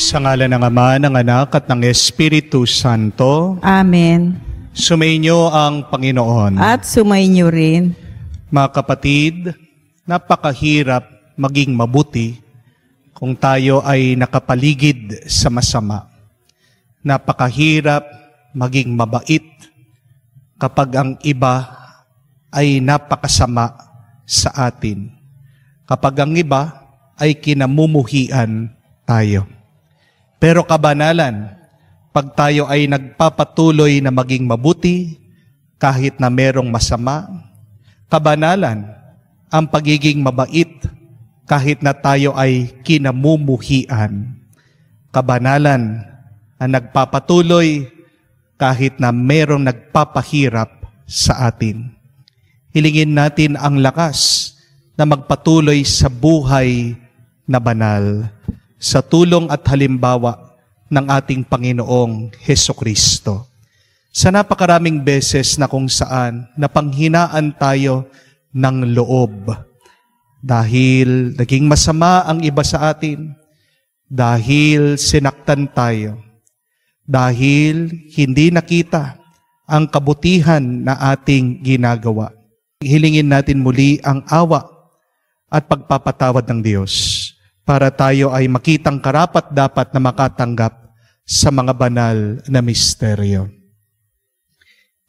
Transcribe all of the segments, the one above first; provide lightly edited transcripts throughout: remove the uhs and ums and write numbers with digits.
Sa ngalan ng Ama, ng Anak, at ng Espiritu Santo. Amen. Sumainyo ang Panginoon. At sumainyo rin. Mga kapatid, napakahirap maging mabuti kung tayo ay nakapaligid sa masama. Napakahirap maging mabait kapag ang iba ay napakasama sa atin. Kapag ang iba ay kinamumuhian tayo. Pero kabanalan, pag tayo ay nagpapatuloy na maging mabuti, kahit na merong masama, kabanalan, ang pagiging mabait, kahit na tayo ay kinamumuhian. Kabanalan, ang nagpapatuloy, kahit na merong nagpapahirap sa atin. Hilingin natin ang lakas na magpatuloy sa buhay na banal, sa tulong at halimbawa ng ating Panginoong Hesukristo. Sa napakaraming beses na kung saan napanghinaan tayo ng loob dahil naging masama ang iba sa atin, dahil sinaktan tayo, dahil hindi nakita ang kabutihan na ating ginagawa. Hilingin natin muli ang awa at pagpapatawad ng Diyos para tayo ay makitang karapat-dapat na makatanggap sa mga banal na misteryo.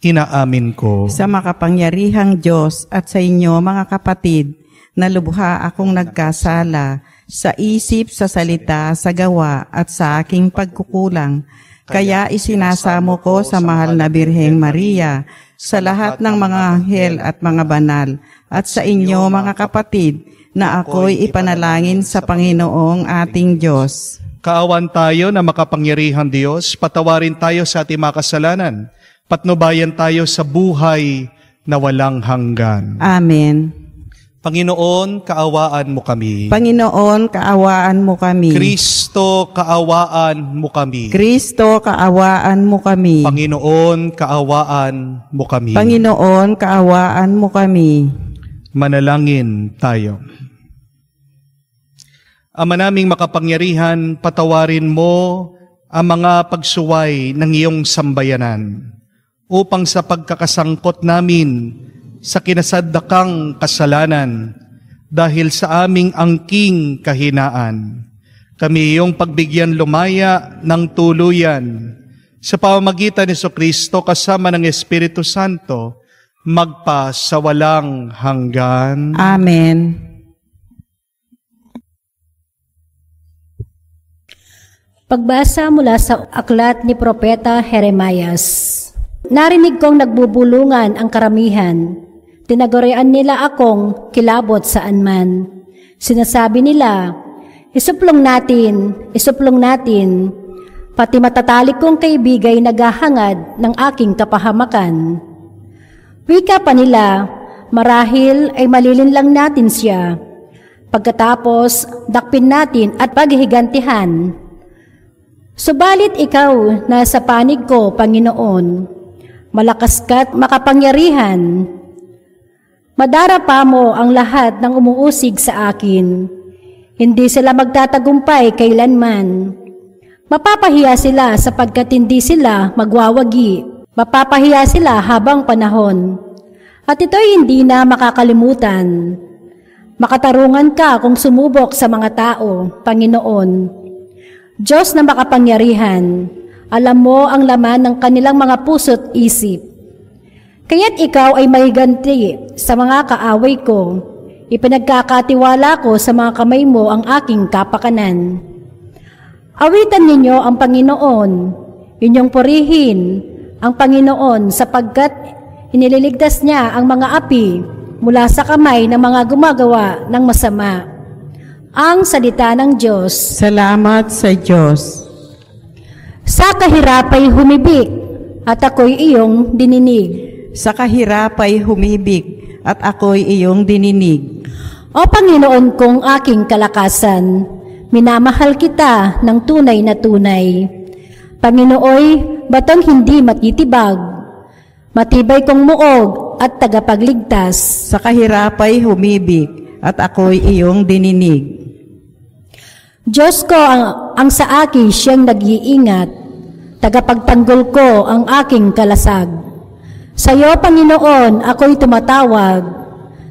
Inaamin ko Sa makapangyarihang Diyos at sa inyo, mga kapatid, na lubha akong nagkasala sa isip, sa salita, sa gawa at sa aking pagkukulang. Kaya isinasamo ko sa mahal na Birheng Maria, sa lahat ng mga anghel at mga banal, at sa inyo, mga kapatid, na ako'y ipanalangin sa Panginoong ating Diyos. kaawan tayo na makapangyarihang Diyos, patawarin tayo sa ating mga kasalanan, patnubayan tayo sa buhay na walang hanggan. Amen. Panginoon, kaawaan mo kami. Panginoon, kaawaan mo kami. Kristo, kaawaan mo kami. Kristo, kaawaan mo kami. Panginoon, kaawaan mo kami. Panginoon, kaawaan mo kami. Manalangin tayo. Ama naming makapangyarihan, patawarin mo ang mga pagsuway ng iyong sambayanan upang sa pagkakasangkot namin sa kinasadakang kasalanan dahil sa aming angking kahinaan, kami iyong pagbigyan lumaya ng tuluyan sa pamamagitan ni Jesucristo kasama ng Espiritu Santo magpa sa walang hanggan. Amen. Pagbasa mula sa aklat ni Propeta Jeremias. Narinig kong nagbubulungan ang karamihan. Tinagurian nila akong kilabot saan man. Sinasabi nila, isuplong natin, pati matatalik kong kaibigay naghahangad ng aking kapahamakan. Wika pa nila, marahil ay malilin lang natin siya. Pagkatapos, dakpin natin at paghihigantihan. Subalit ikaw, nasa panig ko, Panginoon, malakas ka't makapangyarihan. Madarapa mo ang lahat ng umuusig sa akin. Hindi sila magtatagumpay kailanman. Mapapahiya sila sapagkat hindi sila magwawagi. Mapapahiya sila habang panahon. At ito'y hindi na makakalimutan. Makatarungan ka kung sumubok sa mga tao, Panginoon. Diyos na makapangyarihan, alam mo ang laman ng kanilang mga puso't isip. Kaya't ikaw ay mahiganti sa mga kaaway ko. Ipinagkakatiwala ko sa mga kamay mo ang aking kapakanan. Awitan ninyo ang Panginoon, inyong purihin ang Panginoon sapagkat inililigtas niya ang mga api mula sa kamay ng mga gumagawa ng masama. Ang salita ng Diyos. Salamat sa Diyos. Sa kahirap ay humibik at ako'y iyong dininig. Sa kahirap ay humibig at ako'y iyong dininig. O Panginoon kong aking kalakasan, minamahal kita ng tunay na tunay. Panginooy, batong hindi matitibag, matibay kong muog at tagapagligtas. Sa kahirap ay humibig at ako'y iyong dininig. Diyos ko ang sa akin siyang nag-iingat, tagapagtanggol ko ang aking kalasag. Sa iyo, Panginoon, ako'y tumatawag.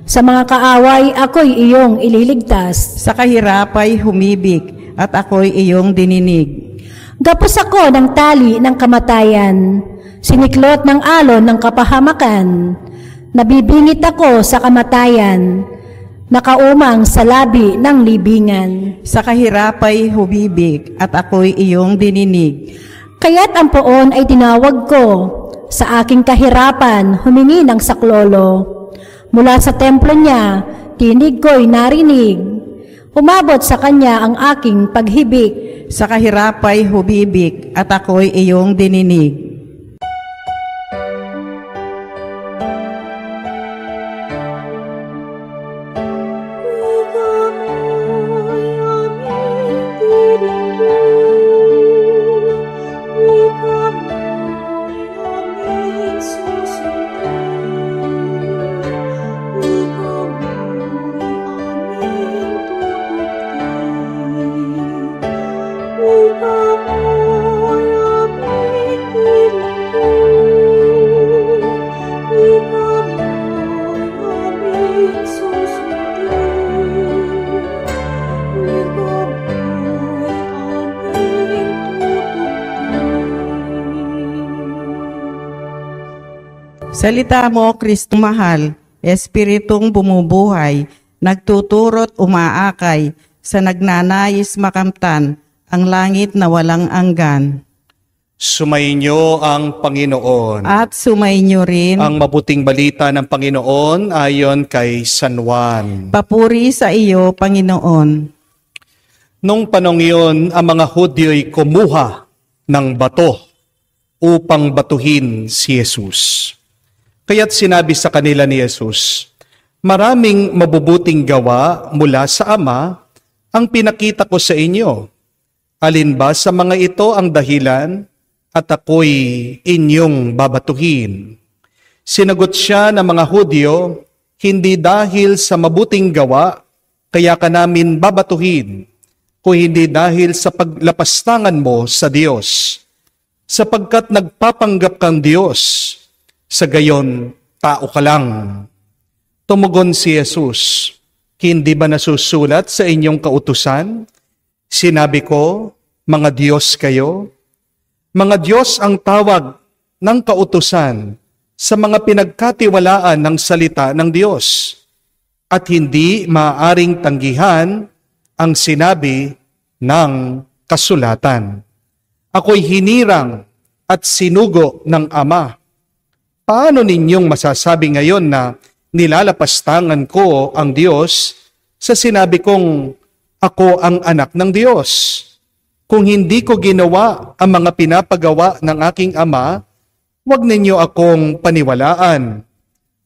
Sa mga kaaway, ako'y iyong ililigtas. Sa kahirapay humibig at ako'y iyong dininig. Gapos ako ng tali ng kamatayan, siniklot ng alon ng kapahamakan. Nabibingit ako sa kamatayan, nakaumang sa labi ng libingan. Sa kahirapay humibig at ako'y iyong dininig. Kaya't ang poon ay tinawag ko, sa aking kahirapan humingi ng saklolo. Mula sa templo niya, tinig ko'y narinig. Umabot sa kanya ang aking paghibik. Sa kahirapay humibig at ako'y iyong dininig. Salita mo, Kristo mahal, Espiritong bumubuhay, nagtuturot umaakay, sa nagnanais makamtan, ang langit na walang anggan. Sumainyo ang Panginoon. At sumainyo rin Ang mabuting balita ng Panginoon ayon kay San Juan. papuri sa iyo, Panginoon. Nung panong iyon, ang mga Hudyo'y kumuha ng bato upang batuhin si Jesus. Kaya't sinabi sa kanila ni Jesus, maraming mabubuting gawa mula sa Ama ang pinakita ko sa inyo. Alin ba sa mga ito ang dahilan at ako'y inyong babatuhin? Sinagot siya ng mga Hudyo, hindi dahil sa mabuting gawa, kaya ka namin babatuhin, kung hindi dahil sa paglapastangan mo sa Diyos, sapagkat nagpapanggap kang Diyos, sa gayon tao ka lang. Tumugon si Jesus, hindi ba nasusulat sa inyong kautusan? Sinabi ko, mga Diyos kayo. Mga Diyos ang tawag ng kautusan sa mga pinagkatiwalaan ng salita ng Diyos at hindi maaaring tanggihan ang sinabi ng kasulatan. Ako'y hinirang at sinugo ng Ama. Paano ninyong masasabi ngayon na nilalapastangan ko ang Diyos sa sinabi kong ako ang anak ng Diyos? Kung hindi ko ginawa ang mga pinapagawa ng aking Ama, huwag ninyo akong paniwalaan.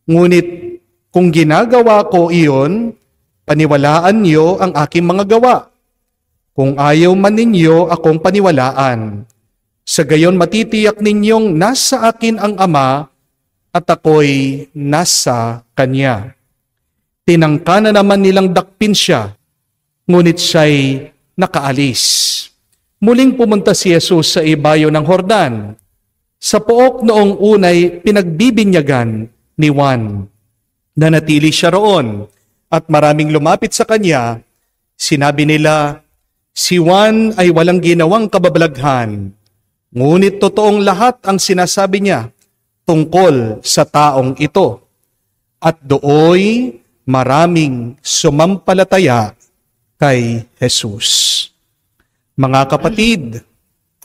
Ngunit kung ginagawa ko iyon, paniwalaan niyo ang aking mga gawa. Kung ayaw man ninyo akong paniwalaan, sa gayon matitiyak ninyong nasa akin ang Ama at ako'y nasa Kanya. Tinangka na naman nilang dakpin siya, ngunit siya'y nakaalis. Muling pumunta si Jesus sa ibayo ng Jordan. Sa pook noong unay pinagbibinyagan ni Juan. Nanatili siya roon at maraming lumapit sa kanya. Sinabi nila, si Juan ay walang ginawang kababalaghan, ngunit totoong lahat ang sinasabi niya tungkol sa taong ito. At dooy maraming sumampalataya kay Jesus. Mga kapatid,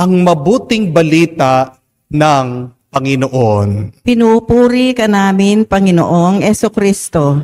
ang mabuting balita ng Panginoon. Pinupuri ka namin, Panginoong Esukristo.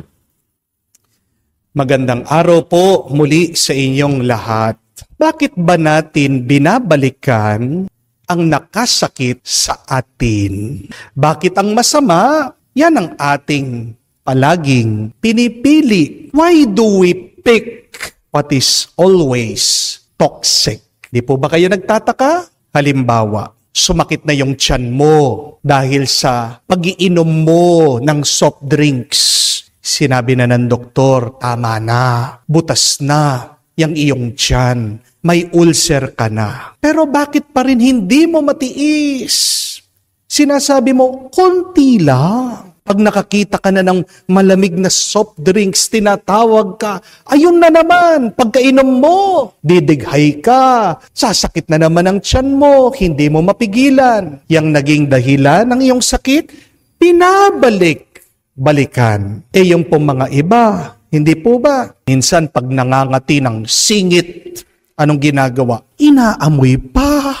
Magandang araw po muli sa inyong lahat. Bakit ba natin binabalikan ang nakasakit sa atin? Bakit ang masama? Yan ang ating palaging pinipili. Why do we pick what is always toxic? Di po ba kayo nagtataka? Halimbawa, sumakit na yung tiyan mo dahil sa pag-iinom mo ng soft drinks. Sinabi na ng doktor, tama na, butas na. yung iyong tiyan. May ulcer ka na. Pero bakit pa rin hindi mo matiis? Sinasabi mo, konti lang. Pag nakakita ka na ng malamig na soft drinks, tinatawag ka, ayun na naman, pagkainom mo, didighay ka, sasakit na naman ang tiyan mo, hindi mo mapigilan. Yang naging dahilan ng iyong sakit, balikan. Yung po mga iba, hindi po ba? Minsan pag nangangati ng singit, anong ginagawa? Inaamoy pa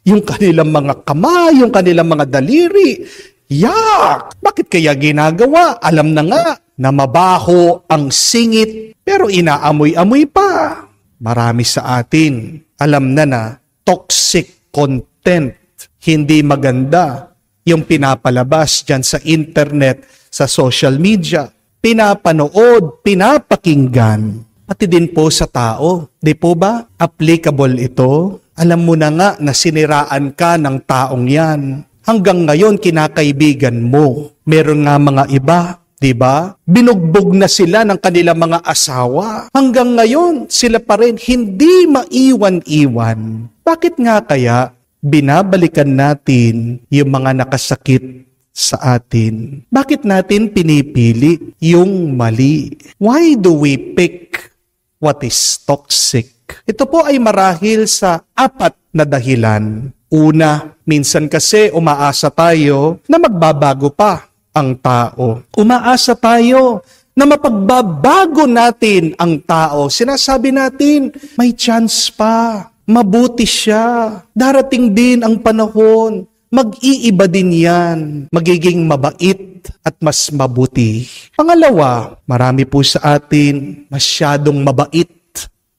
yung kanilang mga kamay, yung kanilang mga daliri. Yak! Bakit kaya ginagawa? Alam na nga na mabaho ang singit, pero inaamoy-amoy pa. Marami sa atin, alam na toxic content, hindi maganda yung pinapalabas dyan sa internet, sa social media. Pinapanood, pinapakinggan, pati din po sa tao. Di po ba? Applicable ito. Alam mo na nga na siniraan ka ng taong yan. Hanggang ngayon, kinakaibigan mo. Meron nga mga iba, di ba? Binugbog na sila ng kanilang mga asawa. Hanggang ngayon, sila pa rin hindi maiwan-iwan. Bakit nga kaya binabalikan natin yung mga nakasakit sa atin? Bakit natin pinipili yung mali? Why do we pick what is toxic? Ito po ay marahil sa 4 na dahilan. Una, minsan kasi umaasa tayo na magbabago pa ang tao. Umaasa tayo na mapagbabago natin ang tao. Sinasabi natin, may chance pa. Mabuti siya. Darating din ang panahon. Mag-iiba din yan. Magiging mabait at mas mabuti. Pangalawa, marami po sa atin masyadong mabait.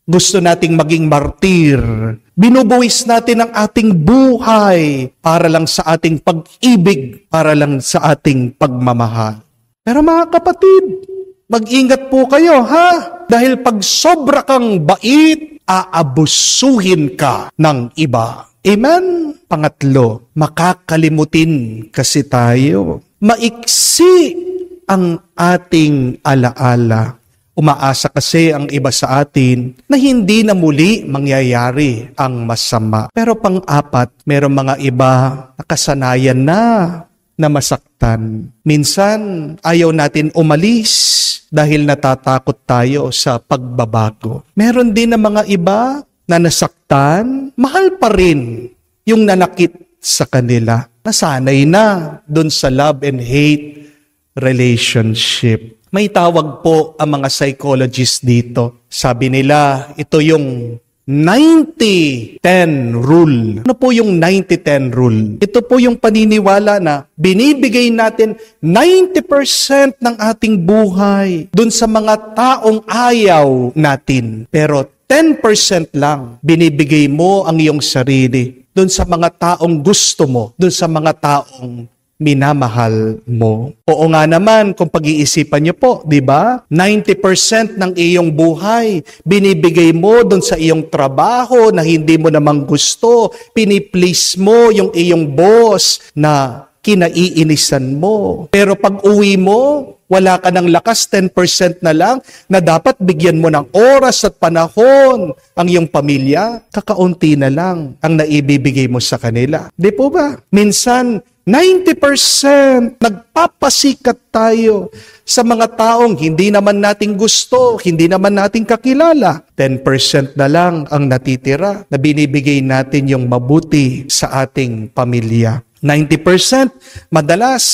Gusto nating maging martir. Binubuwis natin ang ating buhay para lang sa ating pag-ibig, para lang sa ating pagmamahal. Pero mga kapatid, mag-ingat po kayo, ha? Dahil pag sobra kang bait, aabusuhin ka ng iba. Amen? Pangatlo, makakalimutin kasi tayo. Maiksi ang ating alaala. Umaasa kasi ang iba sa atin na hindi na muli mangyayari ang masama. Pero pang-4, merong mga iba na kasanayan na masaktan. Minsan, ayaw natin umalis dahil natatakot tayo sa pagbabago. Meron din na mga iba na nasaktan, mahal pa rin yung nanakit sa kanila. Nasanay na dun sa love and hate relationship. May tawag po ang mga psychologists dito. Sabi nila, ito yung 90-10 rule. Ano po yung 90-10 rule? Ito po yung paniniwala na binibigay natin 90% ng ating buhay dun sa mga taong ayaw natin. Pero 10% lang binibigay mo ang iyong sarili dun sa mga taong gusto mo, dun sa mga taong minamahal mo. Oo nga naman, kung pag-iisipan niyo po, di ba? 90% ng iyong buhay, binibigay mo doon sa iyong trabaho na hindi mo namang gusto. Piniplease mo yung iyong boss na kinaiinisan mo. Pero pag uwi mo, wala ka ng lakas, 10% na lang, na dapat bigyan mo ng oras at panahon ang iyong pamilya, kakaunti na lang ang naibibigay mo sa kanila. Di po ba? Minsan, 90% nagpapasikat tayo sa mga taong hindi naman natin gusto, hindi naman natin kakilala. 10% na lang ang natitira na binibigay natin yung mabuti sa ating pamilya. 90% madalas,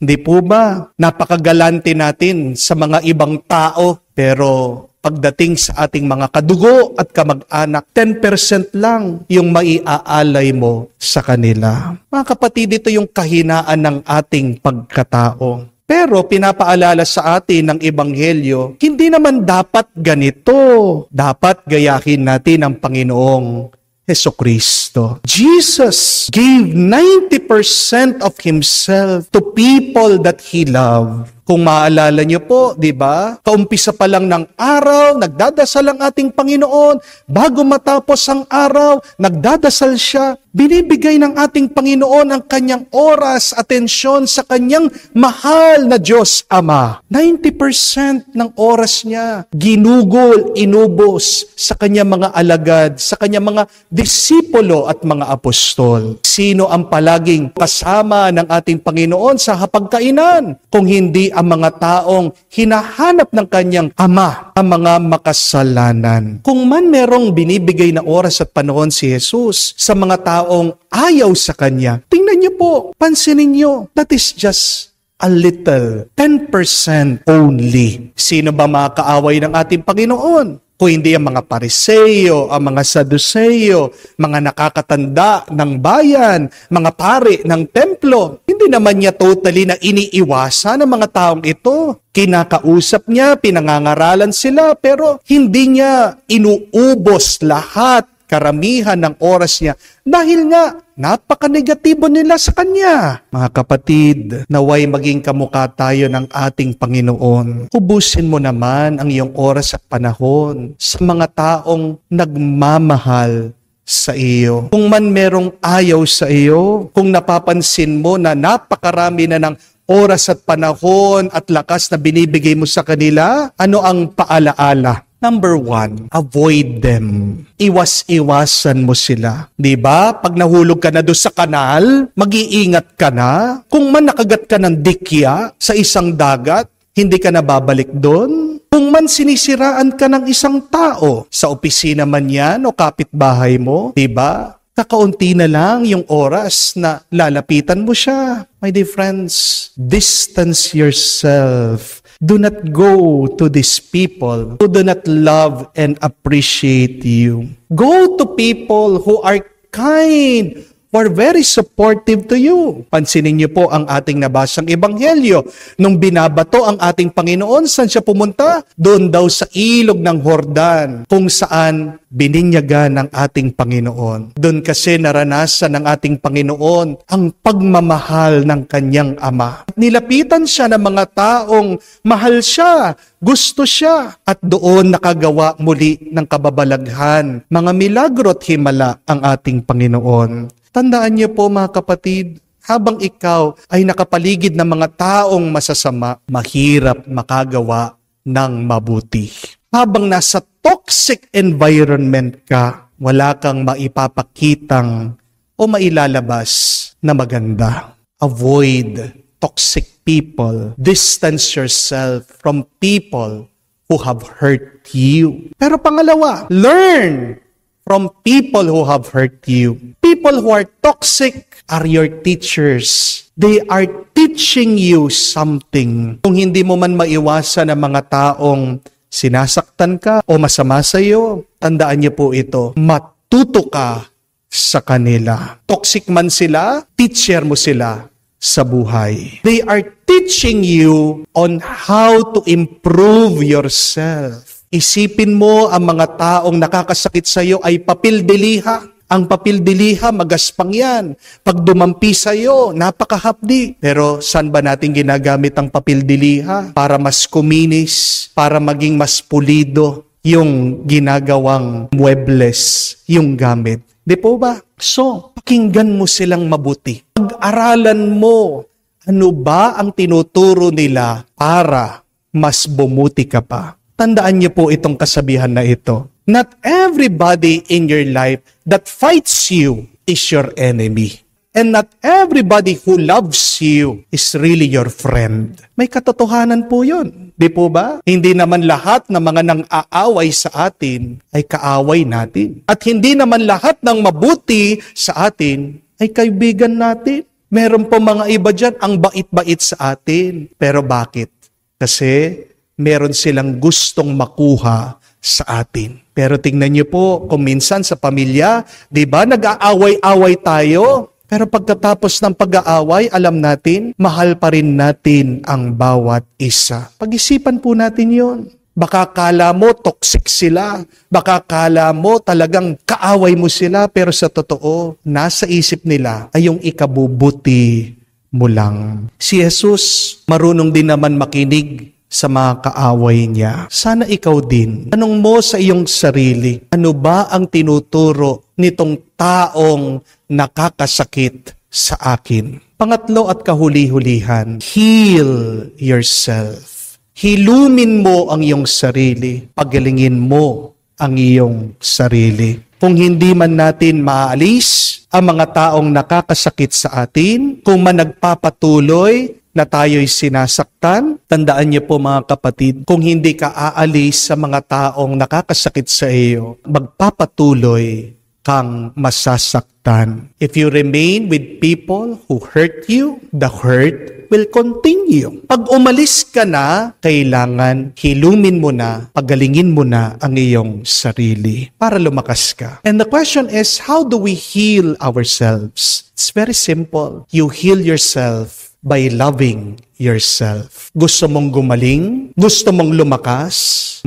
hindi po ba, napakagalante natin sa mga ibang tao, pero pagdating sa ating mga kadugo at kamag-anak, 10% lang yung maiaalay mo sa kanila. Mga kapatid, ito yung kahinaan ng ating pagkatao. Pero pinapaalala sa atin ng Ebanghelyo, hindi naman dapat ganito. Dapat gayahin natin ang Panginoong Hesukristo. Jesus gave 90% of Himself to people that He loved. Kung maalala niyo po, di ba? Kaumpisa pa lang ng araw, nagdadasal ang ating Panginoon. Bago matapos ang araw, nagdadasal siya. Binibigay ng ating Panginoon ang kanyang oras, atensyon sa kanyang mahal na Diyos Ama. 90% ng oras niya ginugol, inubos sa kanyang mga alagad, sa kanyang mga disipulo at mga apostol. Sino ang palaging kasama ng ating Panginoon sa hapagkainan? Kung hindi ang mga taong hinahanap ng kanyang Ama, ang mga makasalanan. Kung man merong binibigay na oras at panahon si Jesus sa mga taong ayaw sa Kanya, tingnan niyo po, pansinin niyo, that is just a little, 10% only. Sino ba mga kaaway ng ating Panginoon? Kung hindi ang mga Pariseo, ang mga Saduceo, mga nakakatanda ng bayan, mga pari ng templo. Hindi naman niya totally na iniiwasan ang mga taong ito. Kinakausap niya, pinangangaralan sila, pero hindi niya inuubos lahat, karamihan ng oras niya dahil nga napaka-negatibo nila sa Kanya. Mga kapatid, naway maging kamukha tayo ng ating Panginoon. Ubusin mo naman ang iyong oras at panahon sa mga taong nagmamahal sa iyo. Kung man merong ayaw sa iyo, kung napapansin mo na napakarami na ng oras at panahon at lakas na binibigay mo sa kanila, ano ang paalaala? Number 1, avoid them. Iwas-iwasan mo sila. Diba? Pag nahulog ka na doon sa kanal, mag-iingat ka na. Kung man nakagat ka ng dikya sa isang dagat, hindi ka na babalik doon. Kung man sinisiraan ka ng isang tao, sa opisina man yan o kapitbahay mo, diba? Kakaunti na lang yung oras na lalapitan mo siya. My dear friends, distance yourself. Do not go to these people who do not love and appreciate you. Go to people who are kind, who are very supportive to you. Pansinin niyo po ang ating nabasang ebanghelyo. Nung binabato ang ating Panginoon, saan siya pumunta? Doon daw sa ilog ng Jordan, kung saan bininyagan ng ating Panginoon. Doon kasi naranasan ng ating Panginoon ang pagmamahal ng kanyang Ama. Nilapitan siya ng mga taong mahal siya, gusto siya, at doon nakagawa muli ng kababalaghan. Mga milagro at himala ang ating Panginoon. Tandaan niyo po mga kapatid, habang ikaw ay nakapaligid ng mga taong masasama, mahirap makagawa ng mabuti. Habang nasa toxic environment ka, wala kang maipapakitang o mailalabas na maganda. Avoid toxic people. Distance yourself from people who have hurt you. Pero pangalawa, learn from people who have hurt you. People who are toxic are your teachers. They are teaching you something. Kung hindi mo man maiwasan ang mga taong sinasaktan ka o masama sa iyo, tandaan niyo po ito, matuto ka sa kanila. Toxic man sila, teacher mo sila sa buhay. They are teaching you on how to improve yourself. Isipin mo ang mga taong nakakasakit sa iyo ay papildiliha. Ang papildiliha, magaspang yan. Pag dumampi sa iyo, napakahapdi. Pero saan ba natin ginagamit ang papildiliha? Para mas kuminis, para maging mas pulido yung ginagawang muebles, yung gamit. Di po ba? So, pakinggan mo silang mabuti. Pag-aralan mo, ano ba ang tinuturo nila para mas bumuti ka pa? Tandaan niyo po itong kasabihan na ito. Not everybody in your life that fights you is your enemy. And not everybody who loves you is really your friend. May katotohanan po yun. Di po ba? Hindi naman lahat ng mga nang-aaway sa atin ay kaaway natin. At hindi naman lahat ng mabuti sa atin ay kaibigan natin. Meron po mga iba dyan ang bait-bait sa atin. Pero bakit? Kasi meron silang gustong makuha sa atin. Pero tingnan niyo po, kung minsan sa pamilya, di ba, nag-aaway-away tayo? Pero pagkatapos ng pag-aaway, alam natin, mahal pa rin natin ang bawat isa. Pag-isipan po natin yon. Baka kala mo toxic sila. Baka kala mo talagang kaaway mo sila. Pero sa totoo, nasa isip nila ay yung ikabubuti mo lang. Si Jesus, marunong din naman makinig sa mga kaaway niya. Sana ikaw din. Tanong mo sa iyong sarili, ano ba ang tinuturo nitong taong nakakasakit sa akin? Pangatlo at kahuli-hulihan, heal yourself. Hilumin mo ang iyong sarili. Pagalingin mo ang iyong sarili. Kung hindi man natin maalis ang mga taong nakakasakit sa atin, kung man nagpapatuloy na tayo'y sinasaktan, tandaan niyo po mga kapatid, kung hindi ka aalis sa mga taong nakakasakit sa iyo, magpapatuloy kang masasaktan. If you remain with people who hurt you, the hurt will continue. Pag umalis ka na, kailangan hilumin mo na, pagalingin mo na ang iyong sarili para lumakas ka. And the question is, how do we heal ourselves? It's very simple. You heal yourself by loving yourself. Gusto mong gumaling? Gusto mong lumakas?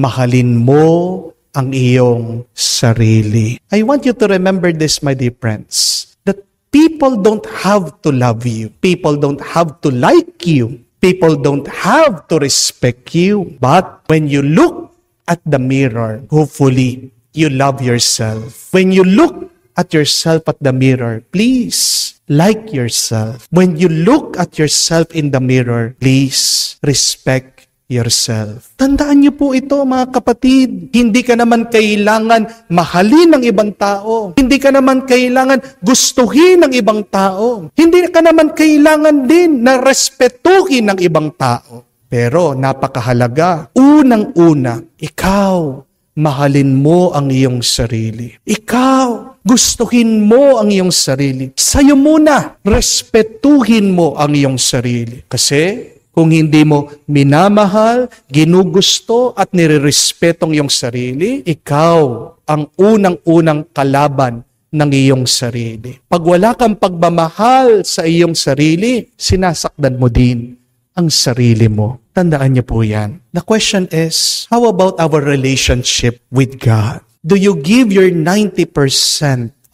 Mahalin mo ang iyong sarili. I want you to remember this, my dear friends, that people don't have to love you. People don't have to like you. People don't have to respect you. But when you look at the mirror, hopefully, you love yourself. When you look at yourself at the mirror, please like yourself. When you look at yourself in the mirror, please respect yourself. Tandaan niyo po ito, mga kapatid. Hindi ka naman kailangan mahalin ng ibang tao. Hindi ka naman kailangan gustuhin ng ibang tao. Hindi ka naman kailangan din na respetuhin ng ibang tao. Pero napakahalaga, unang-una, ikaw, mahalin mo ang iyong sarili. Ikaw, gustuhin mo ang iyong sarili. Sa'yo muna, respetuhin mo ang iyong sarili. Kasi kung hindi mo minamahal, ginugusto at nirerespetong iyong sarili, ikaw ang unang-unang kalaban ng iyong sarili. Pag wala kang pagmamahal sa iyong sarili, sinasaktan mo din ang sarili mo. Tandaan niyo po yan. The question is, how about our relationship with God? Do you give your 90%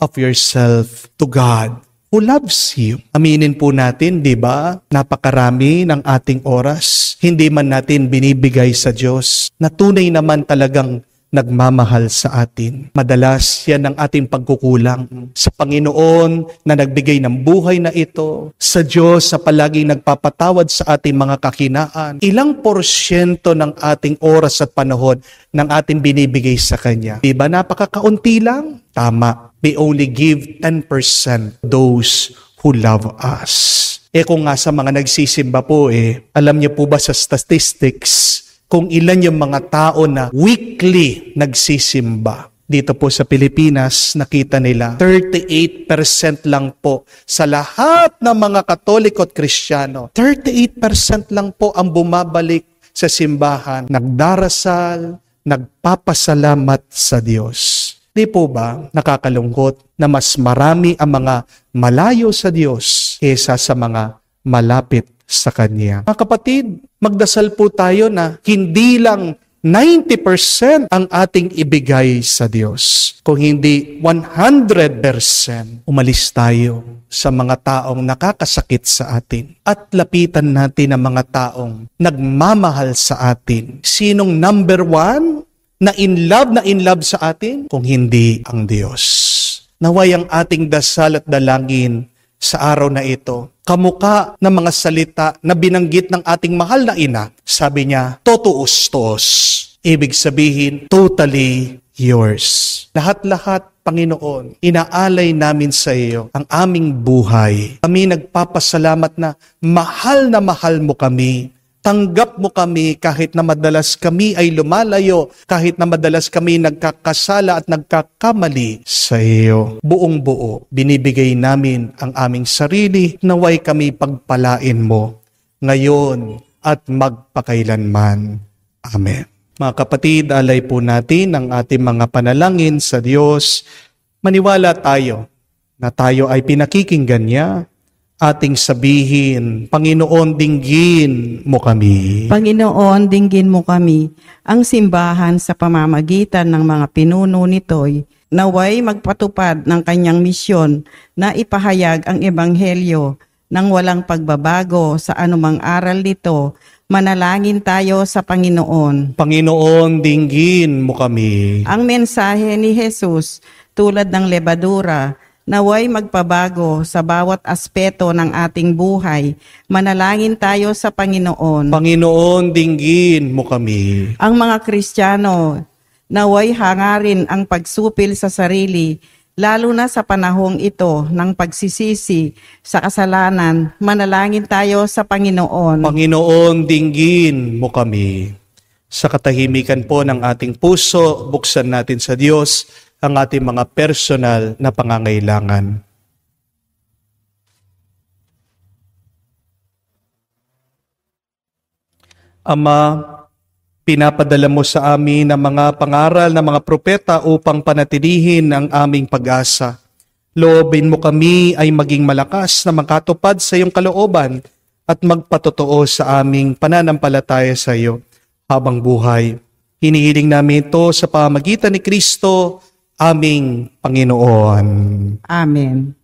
of yourself to God who loves you? Aminin po natin, di ba? Napakarami ng ating oras, hindi man natin binibigay sa Diyos na tunay naman talagang nagmamahal sa atin. Madalas yan ang ating pagkukulang sa Panginoon na nagbigay ng buhay na ito, sa Diyos sa palaging nagpapatawad sa ating mga kahinaan. Ilang porsyento ng ating oras at panahon ng ating binibigay sa Kanya? Di ba napakakaunti lang? Tama. We only give 10% those who love us. Kung nga sa mga nagsisimba po alam niyo po ba sa statistics kung ilan yung mga tao na weekly nagsisimba? Dito po sa Pilipinas, nakita nila 38% lang po sa lahat ng mga Katoliko at Kristiyano. 38% lang po ang bumabalik sa simbahan, nagdarasal, nagpapasalamat sa Diyos. Di po ba nakakalungkot na mas marami ang mga malayo sa Diyos kaysa sa mga malapit sa Kanya? Mga kapatid, magdasal po tayo na hindi lang 90% ang ating ibigay sa Diyos. Kung hindi 100%, umalis tayo sa mga taong nakakasakit sa atin at lapitan natin ang mga taong nagmamahal sa atin. Sinong number 1 na in love sa atin, kung hindi ang Diyos? Naway ang ating dasal at dalangin sa araw na ito, kamuka ng mga salita na binanggit ng ating mahal na ina. Sabi niya, totuos-tuos. Ibig sabihin, totally yours. Lahat-lahat, Panginoon, inaalay namin sa iyo ang aming buhay. Kami nagpapasalamat na mahal mo kami. Tanggap mo kami kahit na madalas kami ay lumalayo, kahit na madalas kami nagkakasala at nagkakamali sa iyo. Buong buo, binibigay namin ang aming sarili, naway kami pagpalain mo ngayon at magpakailanman. Amen. Mga kapatid, alay po natin ang ating mga panalangin sa Diyos. Maniwala tayo na tayo ay pinakikinggan niya. Ating sabihin, Panginoon, dinggin mo kami. Panginoon, dinggin mo kami. Ang simbahan sa pamamagitan ng mga pinuno nito'y naway magpatupad ng kanyang misyon na ipahayag ang ebanghelyo nang walang pagbabago sa anumang aral nito, manalangin tayo sa Panginoon. Panginoon, dinggin mo kami. Ang mensahe ni Jesus, tulad ng lebadura, naway magpabago sa bawat aspeto ng ating buhay. Manalangin tayo sa Panginoon. Panginoon, dinggin mo kami. Ang mga Kristiyano, naway hangarin ang pagsupil sa sarili, lalo na sa panahong ito ng pagsisisi sa kasalanan. Manalangin tayo sa Panginoon. Panginoon, dinggin mo kami. Sa katahimikan po ng ating puso, buksan natin sa Diyos ang ating mga personal na pangangailangan. Ama, pinapadala mo sa amin ang mga pangaral ng mga propeta upang panatilihin ang aming pag-asa. Loobin mo kami ay maging malakas na makatupad sa iyong kalooban at magpatotoo sa aming pananampalataya sa iyo habang buhay. Hinihiling namin ito sa pamamagitan ni Kristo, aming Panginoon. Amen.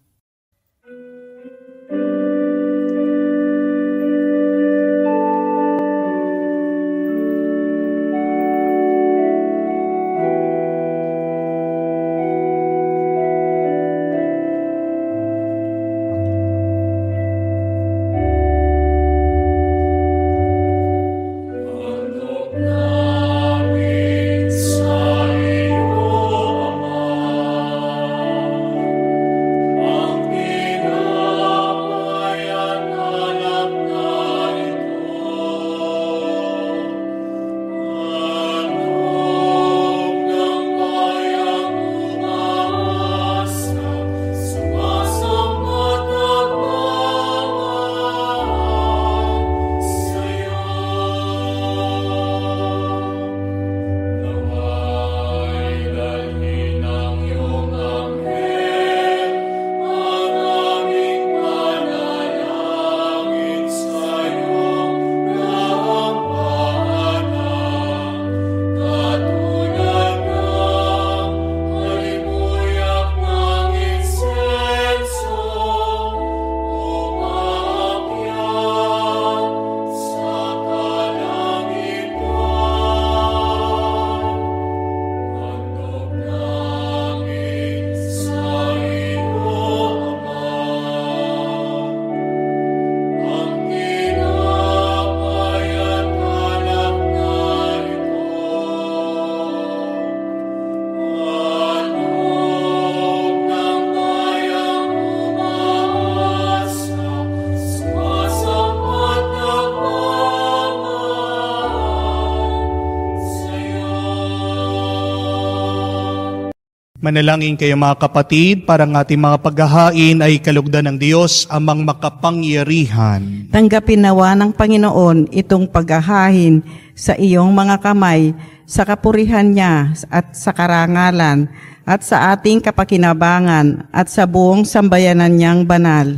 Manalangin kayo mga kapatid, para ang ating mga paghahain ay kalugdan ng Diyos amang makapangyarihan. Tanggapin nawa ng Panginoon itong paghahain sa iyong mga kamay, sa kapurihan niya at sa karangalan, at sa ating kapakinabangan, at sa buong sambayanan niyang banal.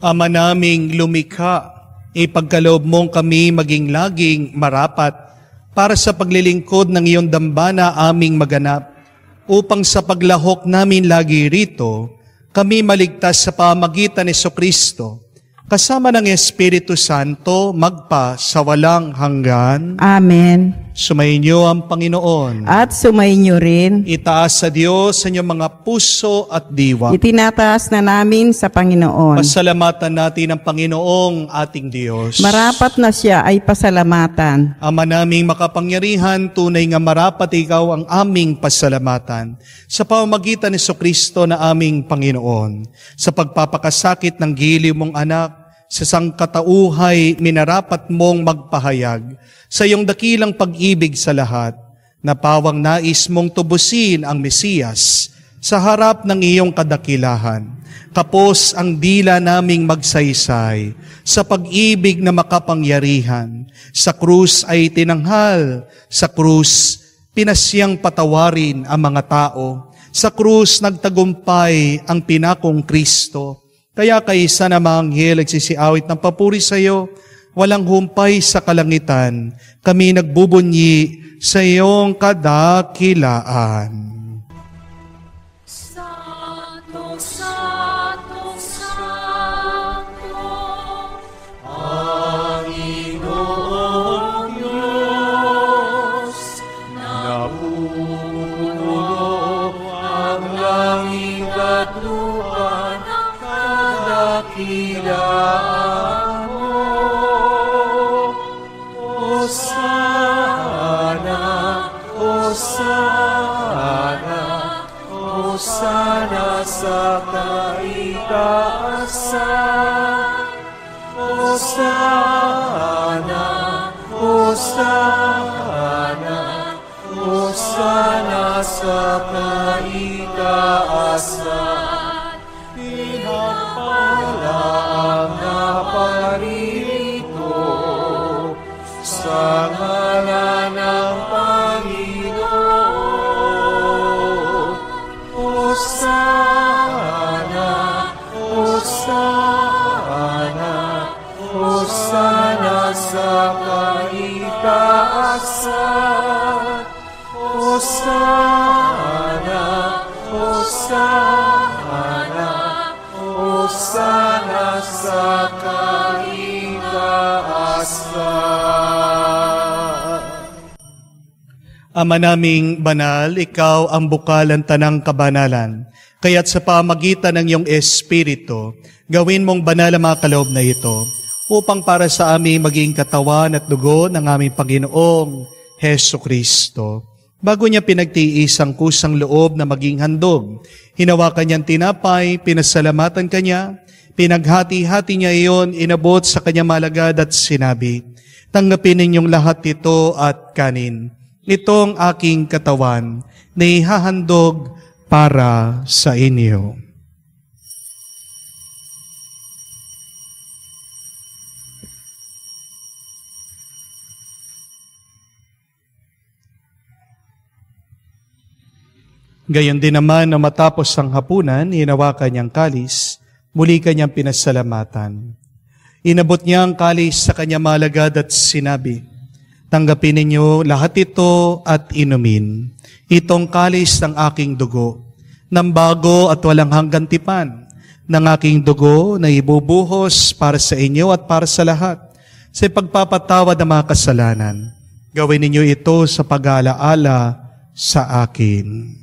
Ama naming lumikha, ipagkaloob mong kami maging laging marapat para sa paglilingkod ng iyong dambana aming maganap, upang sa paglahok namin lagi rito, kami maligtas sa pamagitan ni Jesucristo, kasama ng Espiritu Santo, magpa sa walang hanggan. Amen. Sumainyo ang Panginoon. At sumainyo rin. Itaas sa Diyos sa inyong mga puso at diwa. Itinataas na namin sa Panginoon. Pasalamatan natin ang Panginoong ating Diyos. Marapat na siya ay pasalamatan. Ama naming makapangyarihan, tunay nga marapat ikaw ang aming pasalamatan sa pamamagitan ni Jesucristo na aming Panginoon. Sa pagpapakasakit ng giliw mong anak, sa sangkatauhay minarapat mong magpahayag sa iyong dakilang pag-ibig sa lahat, na pawang nais mong tubusin ang Mesiyas sa harap ng iyong kadakilahan. Kapos ang dila naming magsaysay sa pag-ibig na makapangyarihan. Sa krus ay tinanghal, sa krus pinasyang patawarin ang mga tao. Sa krus nagtagumpay ang pinakong Kristo. Kaya kaysa na mga anghel nagsisiawit ng papuri sa iyo, walang humpay sa kalangitan, kami nagbubunyi sa iyong kadakilaan. Santo, Santo, Santo, dakilaan mo. Hosana, Hosana, Hosana sa kaitaasan. Hosana, Hosana, Hosana sa kaitaasan. Pinagpala ang naparito sa ngalan ng Panginoon. Hosana, Hosana, Hosana sa kaitaasan. Hosana, Hosana, Hosana sa kaitaasan. Ama naming banal, ikaw ang bukalan tanang kabanalan. Kaya't sa pamagitan ng iyong Espiritu, gawin mong banal ang mga kaloob na ito, upang para sa aming maging katawan at dugo ng aming Panginoong Hesu Kristo. Bago niya pinagtiis ang kusang loob na maging handog, hinawakan niyang tinapay, pinasalamatan kanya, pinaghati-hati niya iyon, inabot sa kanya malagad at sinabi, "Tanggapin ninyong lahat ito at kanin. Itong aking katawan na ihahandog para sa inyo." Gayon din naman na matapos ang hapunan, hinawakan niyang kalis, muli kanyang pinasalamatan. Inabot niya ang kalis sa kanya malagad at sinabi, "Tanggapin ninyo lahat ito at inumin. Itong kalis ng aking dugo, ng bago at walang hanggang tipan, ng aking dugo na ibubuhos para sa inyo at para sa lahat, sa pagpapatawad ng mga kasalanan. Gawin ninyo ito sa pag-aalaala sa akin."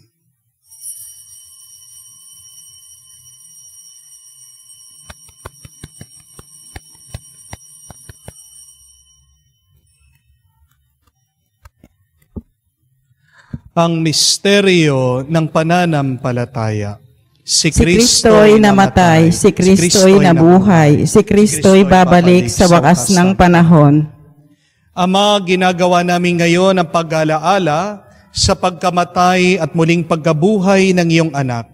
Ang misteryo ng pananampalataya. Si Kristo'y namatay, si Kristo'y nabuhay, si Kristo'y babalik sa wakas ng panahon. Ama, ginagawa namin ngayon ang pag-alaala sa pagkamatay at muling pagkabuhay ng iyong anak.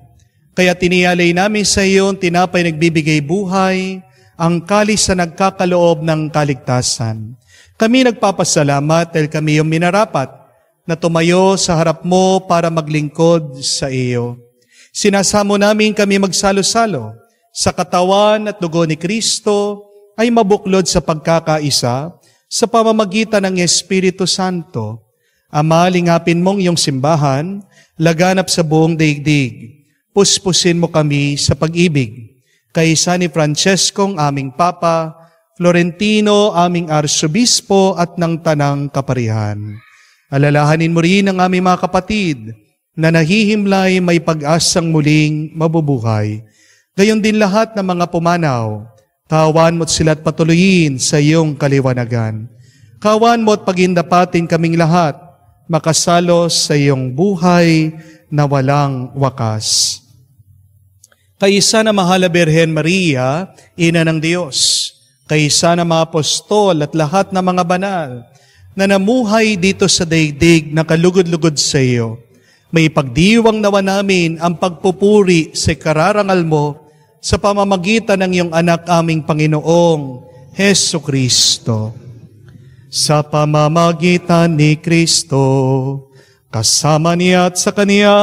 Kaya tiniyalay namin sa iyo ang tinapay nagbibigay buhay, ang kalis na nagkakaloob ng kaligtasan. Kami nagpapasalamat dahil kami yung minarapat na tumayo sa harap mo para maglingkod sa iyo. Sinasamo namin kami magsalo-salo sa katawan at dugo ni Kristo ay mabuklod sa pagkakaisa sa pamamagitan ng Espiritu Santo. Ama, lingapin mong iyong simbahan, laganap sa buong daigdig. Puspusin mo kami sa pag-ibig. Kaysa ni Francescong aming Papa, Florentino aming Arsobispo at ng Tanang Kaparihan. Alalahanin mo rin ang aming mga kapatid na nahihimlay may pag-asang muling mabubuhay. Gayon din lahat ng mga pumanaw, kawan mo't sila't patuloyin sa iyong kaliwanagan. Kawan mo't pagindapatin kaming lahat, makasalos sa iyong buhay na walang wakas. Kaisa na mahal na Birhen Maria, Ina ng Diyos, kaisa na mga apostol at lahat ng mga banal, na namuhay dito sa daigdig na kalugod-lugod sa iyo. May pagdiwang nawa namin ang pagpupuri sa kararangal mo sa pamamagitan ng iyong anak aming Panginoong Hesu Kristo. Sa pamamagitan ni Kristo, kasama niya at sa Kaniya,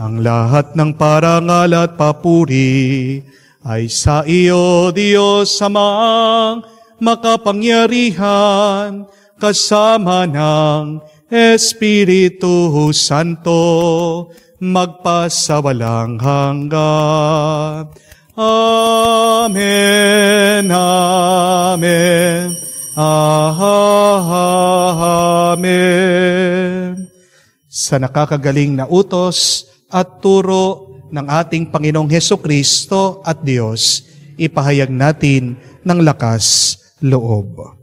ang lahat ng parangal at papuri ay sa iyo, Diyos Amang makapangyarihan, kasama ng Espiritu Santo, magpasawalang hanggan. Amen, Amen, Amen. Sa nakakagaling na utos at turo ng ating Panginoong Hesu Kristo at Diyos, ipahayag natin ng lakas loob.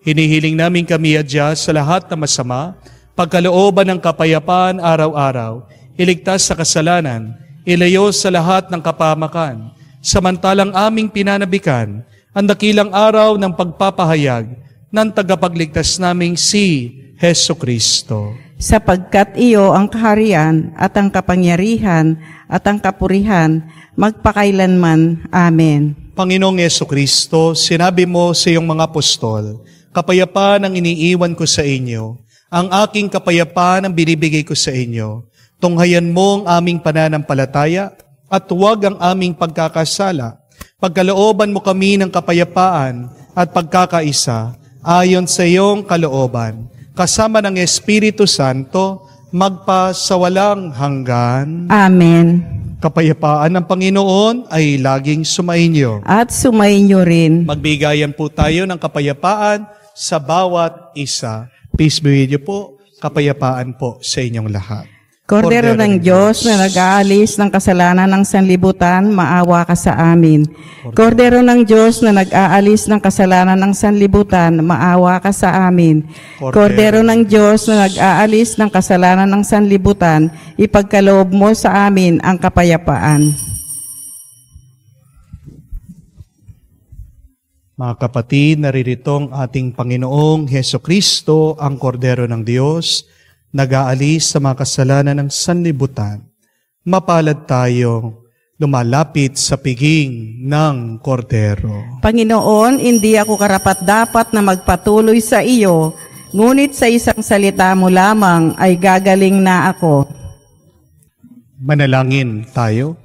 Hinihiling namin kami, Adya, sa lahat na masama, pagkalooban ng kapayapaan araw-araw, iligtas sa kasalanan, ilayo sa lahat ng kapahamakan, samantalang aming pinanabikan ang dakilang araw ng pagpapahayag ng tagapagligtas naming si Heso Kristo. Sapagkat iyo ang kaharian at ang kapangyarihan at ang kapurihan magpakailanman. Amen. Panginoong Heso Kristo, sinabi mo sa iyong mga apostol, kapayapaan ang iniiwan ko sa inyo, ang aking kapayapaan ang binibigay ko sa inyo. Tunghayan mo ang aming pananampalataya at huwag ang aming pagkakasala. Pagkalooban mo kami ng kapayapaan at pagkakaisa ayon sa iyong kalooban, kasama ng Espiritu Santo, magpasawalang hanggan. Amen. Kapayapaan ng Panginoon ay laging sumainyo. At sumainyo rin. Magbigayan po tayo ng kapayapaan sa bawat isa. Peace be with you po. Kapayapaan po sa inyong lahat. Kordero ng Diyos na nag-aalis ng kasalanan ng sanlibutan, maawa ka sa amin. Kordero ng Diyos na nag-aalis ng kasalanan ng sanlibutan, maawa ka sa amin. Kordero ng Diyos na nag-aalis ng kasalanan ng sanlibutan, ipagkaloob mo sa amin ang kapayapaan. Mga kapatid, naririto ang ating Panginoong Heso Kristo, ang Kordero ng Diyos, nag-aalis sa mga kasalanan ng sanlibutan. Mapalad tayo lumalapit sa piging ng Kordero. Panginoon, hindi ako karapat-dapat na magpatuloy sa iyo, ngunit sa isang salita mo lamang ay gagaling na ako. Manalangin tayo.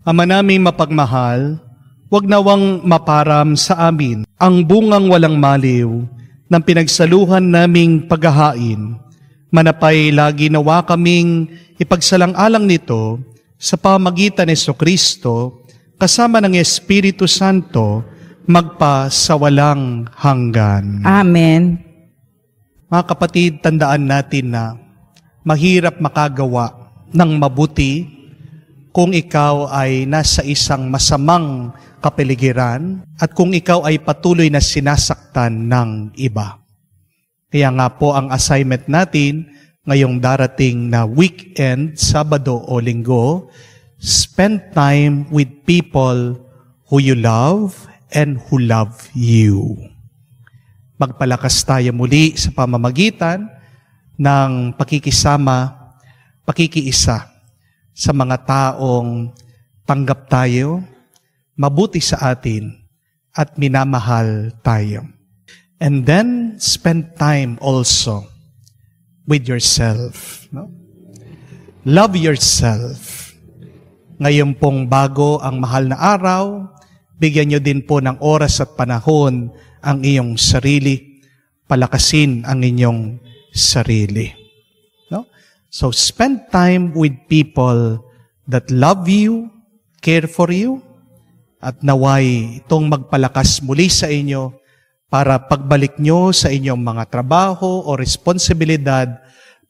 Ama naming mapagmahal, huwag nawang maparam sa amin ang bungang walang maliw ng pinagsaluhan naming paghahain. Manapay lagi nawa kaming ipagsalang-alang nito sa pamagitan ni Jesucristo kasama ng Espiritu Santo magpa sa walang hanggan. Amen. Mga kapatid, tandaan natin na mahirap makagawa ng mabuti kung ikaw ay nasa isang masamang kapaligiran at kung ikaw ay patuloy na sinasaktan ng iba. Kaya nga po ang assignment natin ngayong darating na weekend, Sabado o Linggo, spend time with people who you love and who love you. Magpalakas tayo muli sa pamamagitan ng pakikisama, pakikiisa sa mga taong tanggap tayo, mabuti sa atin, at minamahal tayo. And then, spend time also with yourself. No? Love yourself. Ngayon pong bago ang mahal na araw, bigyan nyo din po ng oras at panahon ang iyong sarili. Palakasin ang inyong sarili. No? So, spend time with people that love you, care for you, at naway itong magpalakas muli sa inyo para pagbalik nyo sa inyong mga trabaho o responsibilidad,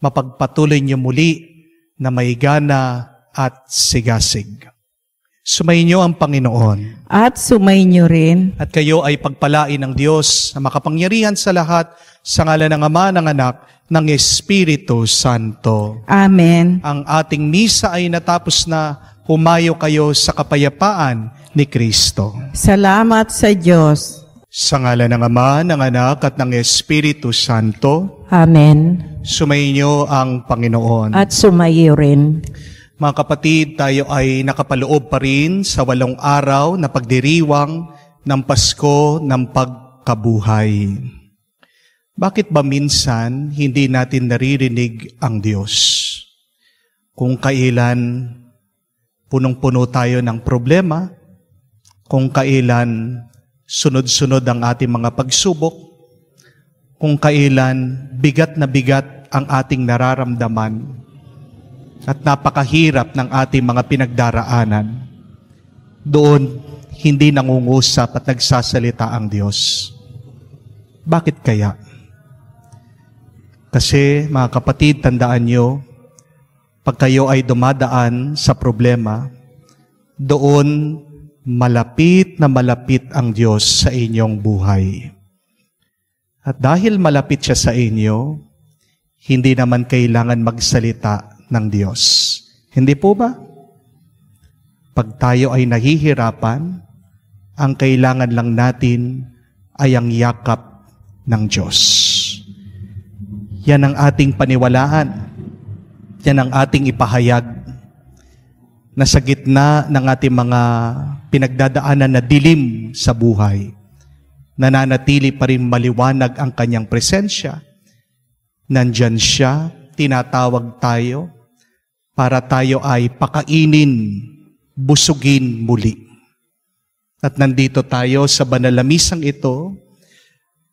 mapagpatuloy nyo muli na may gana at sigasig. Sumainyo ang Panginoon. At sumainyo rin. At kayo ay pagpalain ng Diyos na makapangyarihan sa lahat, sa ngalan ng Ama, ng Anak, ng Espiritu Santo. Amen. Ang ating misa ay natapos na. Humayo kayo sa kapayapaan ni Kristo. Salamat sa Diyos. Sa ngalan ng Ama, ng Anak, at ng Espiritu Santo. Amen. Sumainyo ang Panginoon. At sumayo rin. Mga kapatid, tayo ay nakapaloob pa rin sa 8 araw na pagdiriwang ng Pasko ng Pagkabuhay. Bakit ba minsan hindi natin naririnig ang Diyos? Kung kailan punong-puno tayo ng problema, kung kailan sunod-sunod ang ating mga pagsubok, kung kailan bigat na bigat ang ating nararamdaman, at napakahirap ng ating mga pinagdaraanan, doon hindi nangungusap at nagsasalita ang Diyos. Bakit kaya? Kasi mga kapatid, tandaan nyo, pag kayo ay dumadaan sa problema, doon malapit na malapit ang Diyos sa inyong buhay. At dahil malapit siya sa inyo, hindi naman kailangan magsalita ng Diyos. Hindi po ba? Pag tayo ay nahihirapan, ang kailangan lang natin ay ang yakap ng Diyos. Yan ang ating paniwalaan. Yan ang ating ipahayag na sa gitna ng ating mga pinagdadaanan na dilim sa buhay, nananatili pa rin maliwanag ang kanyang presensya. Nandyan siya, tinatawag tayo para tayo ay pakainin, busugin muli. At nandito tayo sa banal na misang ito,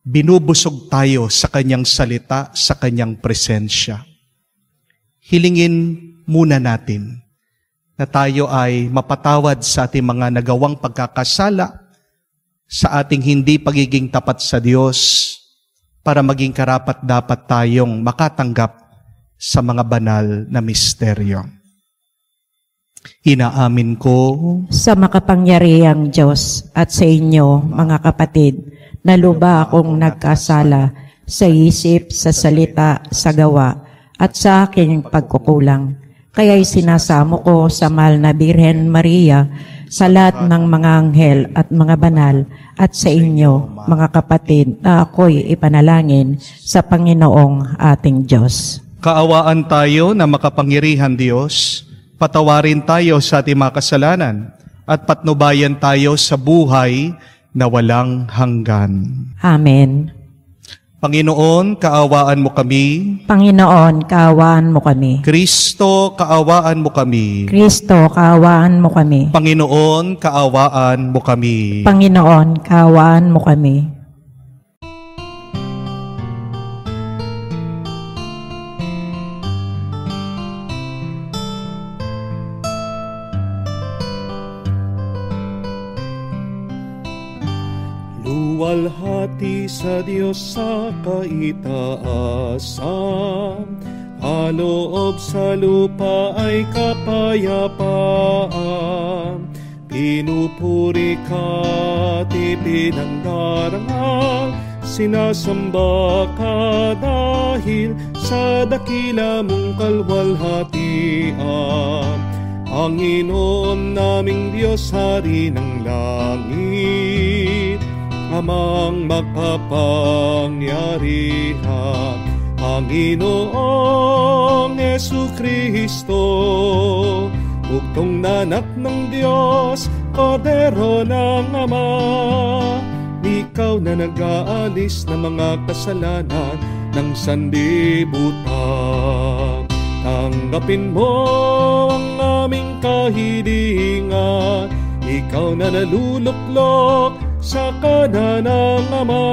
binubusog tayo sa kanyang salita, sa kanyang presensya. Hilingin muna natin na tayo ay mapatawad sa ating mga nagawang pagkakasala, sa ating hindi pagiging tapat sa Diyos, para maging karapat-dapat tayong makatanggap sa mga banal na misteryo. Inaamin ko Sa makapangyarihang Diyos at sa inyo, mga kapatid, na lubha akong nagkasala sa isip, sa salita, sa gawa, at sa aking pagkukulang. Kaya'y sinasamo ko sa mahal na Birhen Maria, sa lahat ng mga anghel at mga banal, at sa inyo, mga kapatid, na ako'y ipanalangin sa Panginoong ating Diyos. kaawaan tayo na makapangyarihan Diyos, patawarin tayo sa ating mga kasalanan, at patnubayan tayo sa buhay na walang hanggan. Amen. Panginoon, kaawaan mo kami. Panginoon, kaawaan mo kami. Kristo, kaawaan mo kami. Kristo, kaawaan mo kami. Panginoon, kaawaan mo kami. Panginoon, kaawaan mo kami. Luwalhati sa Diyos sa kaitaasan, kaloob sa lupa ay kapayapaan. Pinupuri ka't ipinangdarangal, sinasamba ka dahil sa dakila mong kalwalhatian. Panginoon naming Diyos, Hari ng langit, Amang makapangyarihan, Panginoong Jesucristo, bugtong na anak ng Diyos, Kordero ng Ama. Ikaw na nag-aalis ng mga kasalanan ng sanlibutan. Tanggapin mo ang aming kahilingan, ikaw na naluluklok sa kanan ng Ama.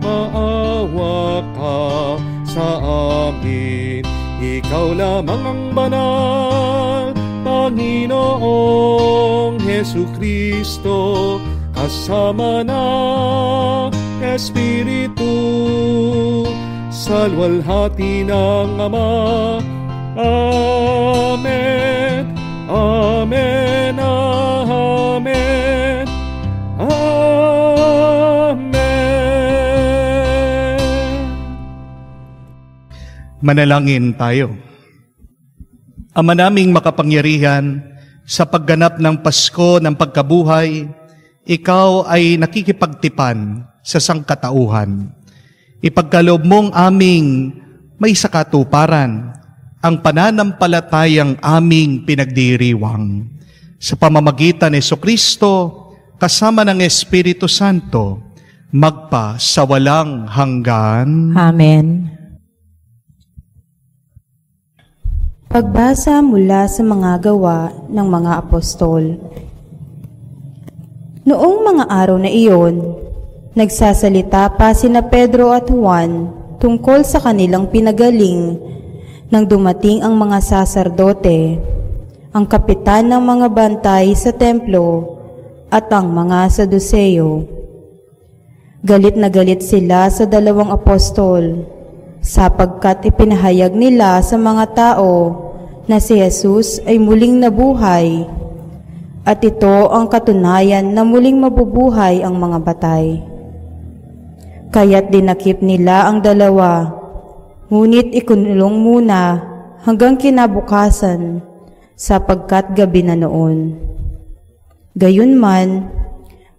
Maawa ka sa amin, ikaw lamang ang banal, Panginoong Jesucristo, kasama ng Espiritu, sa luwalhati ng Ama. Amen, amen, amen, amen. Manalangin tayo. Ama naming makapangyarihan, sa pagganap ng Pasko ng pagkabuhay, ikaw ay nakikipagtipan sa sangkatauhan. Ipagkaloob mong aming may sakatuparan ang pananampalatayang aming pinagdiriwang. Sa pamamagitan ni Jesucristo, kasama ng Espiritu Santo, magpa sa walang hanggan. Amen. Pagbasa mula sa mga gawa ng mga apostol. Noong mga araw na iyon, nagsasalita pa sina Pedro at Juan tungkol sa kanilang pinagaling nang dumating ang mga saserdote, ang kapitan ng mga bantay sa templo at ang mga Saduceo. Galit na galit sila sa dalawang apostol, sapagkat ipinahayag nila sa mga tao na si Jesus ay muling nabuhay. At ito ang katunayan na muling mabubuhay ang mga patay. Kaya't dinakip nila ang dalawa, ngunit ikunulong muna hanggang kinabukasan sapagkat gabi na noon. Gayunman,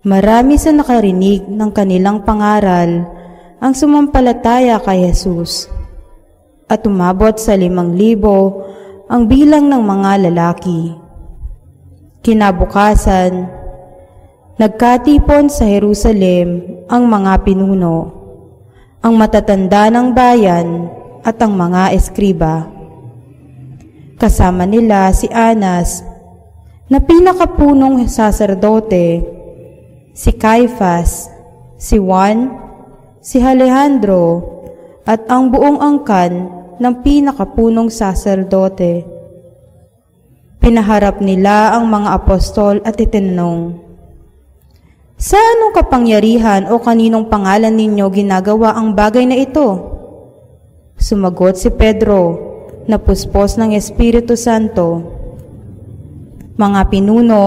marami sa nakarinig ng kanilang pangaral ang sumampalataya kay Jesus at umabot sa 5,000 ang bilang ng mga lalaki. Kinabukasan, nagkatipon sa Jerusalem ang mga pinuno, ang matatanda ng bayan at ang mga eskriba. Kasama nila si Anas, na pinakapunong saserdote, si Caifas, si Juan, si Alejandro, at ang buong angkan ng pinakapunong saserdote. Pinaharap nila ang mga apostol at itinanong, "Sa anong kapangyarihan o kaninong pangalan ninyo ginagawa ang bagay na ito?" Sumagot si Pedro, na puspos ng Espiritu Santo, "Mga pinuno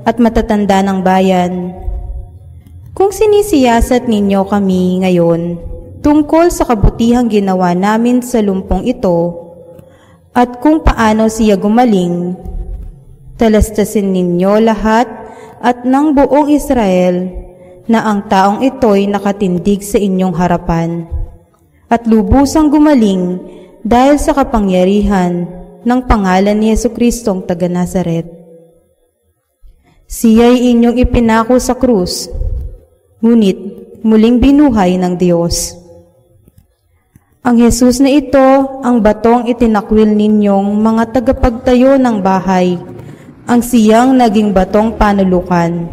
at matatanda ng bayan, kung sinisiyasat ninyo kami ngayon tungkol sa kabutihang ginawa namin sa lumpong ito, at kung paano siya gumaling, talastasin ninyo lahat at ng buong Israel na ang taong ito'y nakatindig sa inyong harapan at lubusang gumaling dahil sa kapangyarihan ng pangalan ni Jesucristong taga Nazaret. Siya'y inyong ipinako sa krus, ngunit muling binuhay ng Diyos. Ang Jesus na ito ang batong itinakwil ninyong mga tagapagtayo ng bahay, ang siyang naging batong panulukan.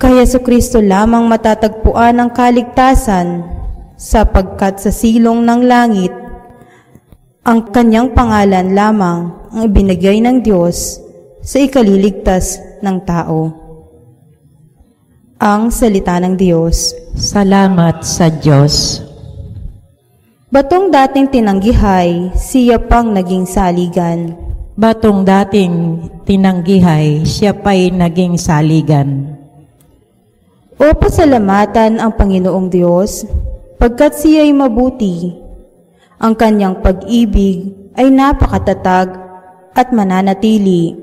Kay Jesucristo lamang matatagpuan ang kaligtasan, sapagkat sa silong ng langit, ang kanyang pangalan lamang ang ibinigay ng Diyos sa ikaliligtas ng tao. Ang salita ng Diyos. Salamat sa Diyos. Batong dating tinanggihay, siya pang naging saligan. Batong dating tinanggihay, siya pa'y naging saligan. O pasalamatan ang Panginoong Diyos, pagkat siya'y mabuti. Ang kanyang pag-ibig ay napakatatag at mananatili.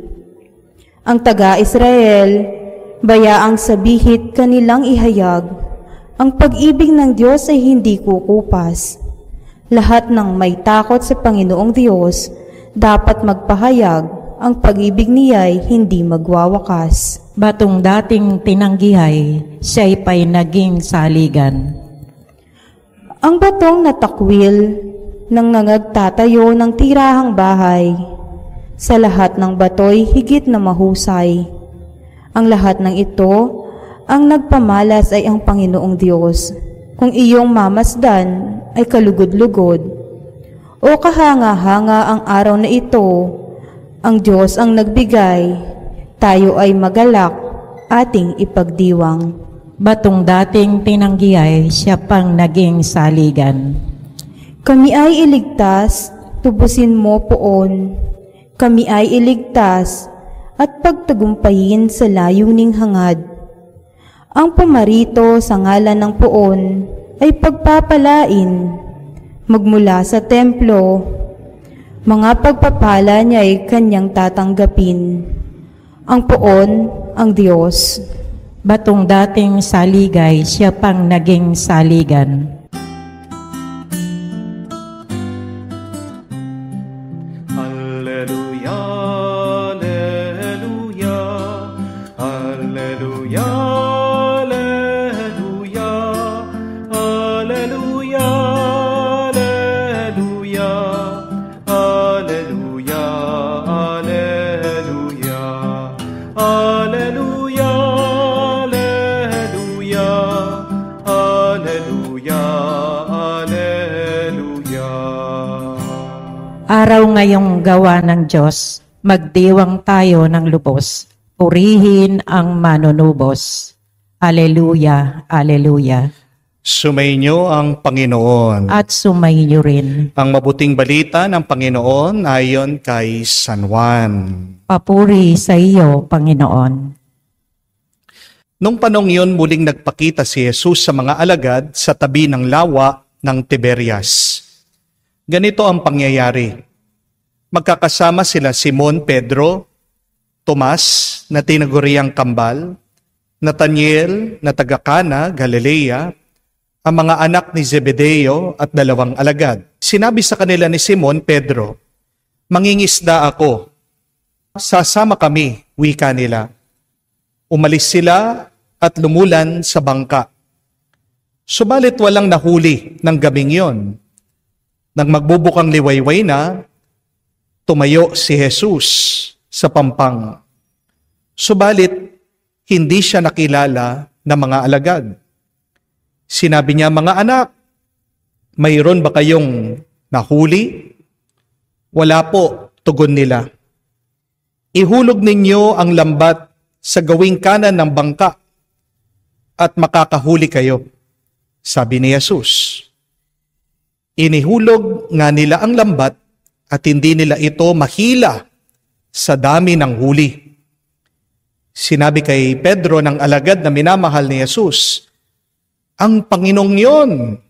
Ang taga-Israel, bayaang sabihit kanilang ihayag, ang pag-ibig ng Diyos ay hindi kukupas. Lahat ng may takot sa Panginoong Diyos dapat magpahayag, ang pag-ibig niya'y hindi magwawakas. Batong dating tinanggihay, siya'y pa'y naging saligan. Ang batong natakwil ng nangagtatayo ng tirahang bahay, sa lahat ng bato'y higit na mahusay. Ang lahat ng ito, ang nagpamalas ay ang Panginoong Diyos. Kung iyong mamasdan ay kalugod-lugod, o kahanga-hanga ang araw na ito, ang Diyos ang nagbigay, tayo ay magalak, ating ipagdiwang. Batong dating tinanggihay, siya pang naging saligan. Kami ay iligtas, tubusin mo poon. Kami ay iligtas, at pagtagumpayin sa layuning hangad. Ang pumarito sa ngalan ng poon ay pagpapalain, magmula sa templo. Mga pagpapala niya ay kanyang tatanggapin. Ang poon, ang Diyos. Batong dating saligay, siya pang naging saligan. Alleluia, alleluia, alleluia, alleluia, alleluia, alleluia, alleluia, alleluia, alleluia, alleluia, alleluia. Araw ngayong gawa ng Diyos, magdiwang tayo ng lubos. Purihin ang manunubos. Aleluya, aleluya. Sumainyo ang Panginoon. At sumainyo rin. Ang mabuting balita ng Panginoon ayon kay San Juan. Papuri sa iyo, Panginoon. Nung panong yun, muling nagpakita si Jesus sa mga alagad sa tabi ng lawa ng Tiberias. Ganito ang pangyayari. Magkakasama sila Simon Pedro, Tomas na tinaguriang Kambal, Nathaniel na taga Cana, Galilea, ang mga anak ni Zebedeo at 2 alagad. Sinabi sa kanila ni Simon Pedro, "Mangingisda ako. Sasama kami," wika nila. Umalis sila at lumulan sa bangka. Subalit walang nahuli ng gabing yon. Nang magbubukang liwayway na, tumayo si Jesus sa pampang. Subalit hindi siya nakilala ng mga alagad. Sinabi niya, "Mga anak, mayroon ba kayong nahuli?" "Wala po," tugon nila. "Ihulog ninyo ang lambat sa gawing kanan ng bangka at makakahuli kayo," sabi ni Jesus. Inihulog nga nila ang lambat at hindi nila ito mahila sa dami ng huli. Sinabi kay Pedro ng alagad na minamahal ni Jesus, "Ang Panginoong yon."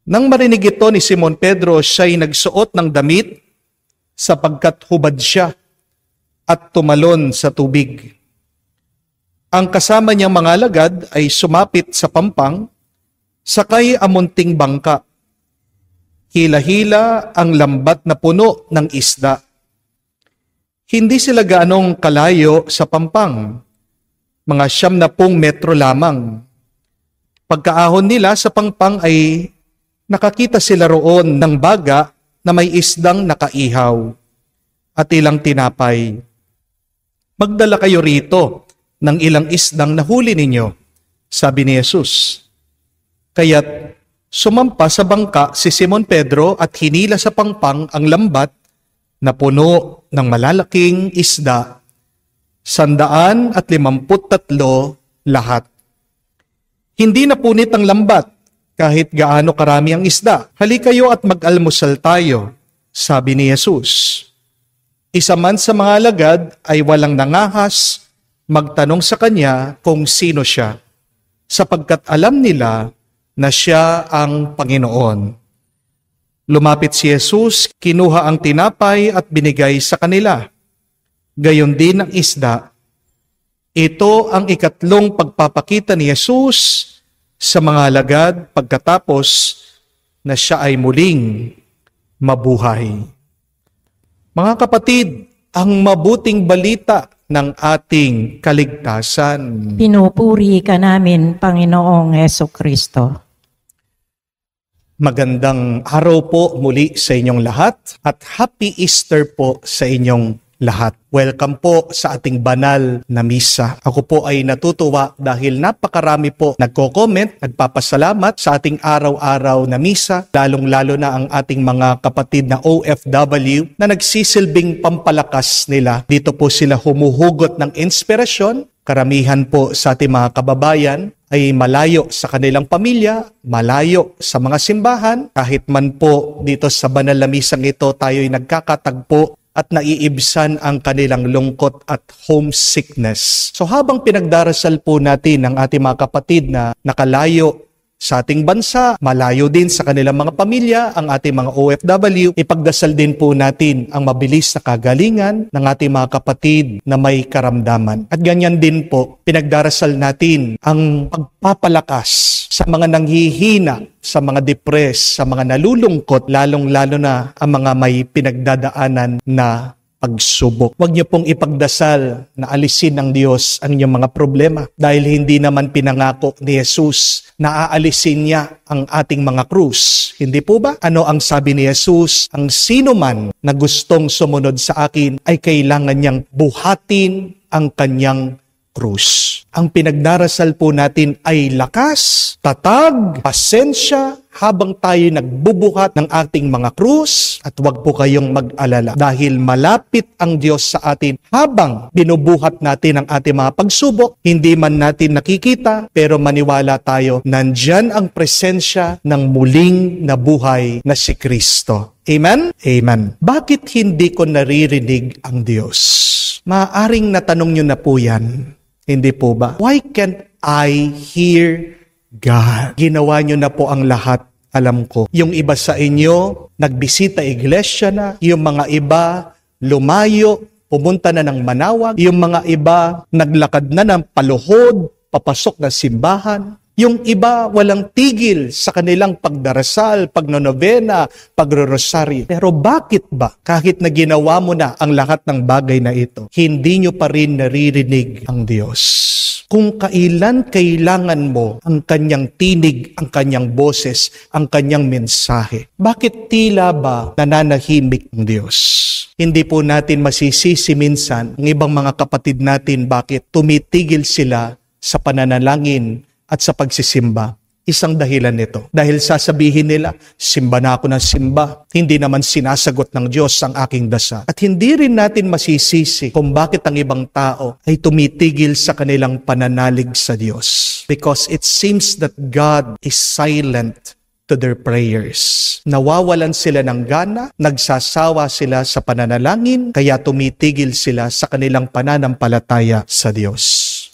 Nang marinig ito ni Simon Pedro, siya'y nagsuot ng damit sapagkat hubad siya at tumalon sa tubig. Ang kasama niyang mga alagad ay sumapit sa pampang, sakay ang munting bangka. Hila-hila ang lambat na puno ng isda. Hindi sila gaanong kalayo sa pampang, mga 90 metro lamang. Pagkaahon nila sa pangpang ay nakakita sila roon ng baga na may isdang nakaihaw at ilang tinapay. "Magdala kayo rito ng ilang isdang nahuli ninyo," sabi ni Jesus. Kaya't sumampa sa bangka si Simon Pedro at hinila sa pangpang ang lambat na puno ng malalaking isda, 153 lahat. Hindi napunit ang lambat kahit gaano karami ang isda. "Halika kayo at mag-almusal tayo," sabi ni Jesus. Isa man sa mga alagad ay walang nangahas magtanong sa kanya kung sino siya, sapagkat alam nila na siya ang Panginoon. Lumapit si Jesus, kinuha ang tinapay at binigay sa kanila. Gayon din ang isda. Ito ang ikatlong pagpapakita ni Jesus sa mga alagad pagkatapos na siya ay muling mabuhay. Mga kapatid, ang mabuting balita ng ating kaligtasan. Pinupuri ka namin, Panginoong Hesukristo. Magandang araw po muli sa inyong lahat at Happy Easter po sa inyong lahat. Welcome po sa ating banal na misa. Ako po ay natutuwa dahil napakarami po nagko-comment, nagpapasalamat sa ating araw-araw na misa, lalong-lalo na ang ating mga kapatid na OFW na nagsisilbing pampalakas nila. Dito po sila humuhugot ng inspirasyon. Karamihan po sa ating mga kababayan ay malayo sa kanilang pamilya, malayo sa mga simbahan. Kahit man po dito sa banal na misang ito tayo'y nagkakatagpo at naiibsan ang kanilang lungkot at homesickness. So habang pinagdarasal po natin ang ating mga kapatid na nakalayo sa ating bansa, malayo din sa kanilang mga pamilya, ang ating mga OFW, ipagdasal din po natin ang mabilis na kagalingan ng ating mga kapatid na may karamdaman. At ganyan din po, pinagdarasal natin ang pagpapalakas sa mga nanghihina, sa mga depressed, sa mga nalulungkot, lalong-lalo na ang mga may pinagdadaanan na pagsubok. Huwag niyo pong ipagdasal na alisin ng Diyos ang inyong mga problema dahil hindi naman pinangako ni Jesus na aalisin niya ang ating mga krus. Hindi po ba? Ano ang sabi ni Jesus? Ang sino man na gustong sumunod sa akin ay kailangan niyang buhatin ang kanyang krus. Ang pinagdarasal po natin ay lakas, tatag, pasensya, habang tayo nagbubuhat ng ating mga krus, at huwag po kayong mag-alala dahil malapit ang Diyos sa atin habang binubuhat natin ang ating mga pagsubok. Hindi man natin nakikita, pero maniwala tayo, nandyan ang presensya ng muling nabuhay na si Kristo. Amen? Amen. Bakit hindi ko naririnig ang Diyos? Maaaring natanong nyo na po yan. Hindi po ba? Why can't I hear God? Ginawa nyo na po ang lahat, alam ko. Yung iba sa inyo, nagbisita iglesia na. Yung mga iba, lumayo, pumunta na ng Manawag. Yung mga iba, naglakad na ng paluhod, papasok na simbahan. Yung iba, walang tigil sa kanilang pagdarasal, pagnonovena, pagrorosaryo. Pero bakit ba, kahit na ginawa mo na ang lahat ng bagay na ito, hindi nyo pa rin naririnig ang Diyos? Kung kailan kailangan mo ang kanyang tinig, ang kanyang boses, ang kanyang mensahe, bakit tila ba nananahimik ang Diyos? Hindi po natin masisisi minsan ang ibang mga kapatid natin bakit tumitigil sila sa pananalangin at sa pagsisimba. Isang dahilan nito. Dahil sasabihin nila, simba na ako ng simba. Hindi naman sinasagot ng Diyos ang aking dasal. At hindi rin natin masisisi kung bakit ang ibang tao ay tumitigil sa kanilang pananalig sa Diyos. Because it seems that God is silent to their prayers. Nawawalan sila ng gana, nagsasawa sila sa pananalangin, kaya tumitigil sila sa kanilang pananampalataya sa Diyos.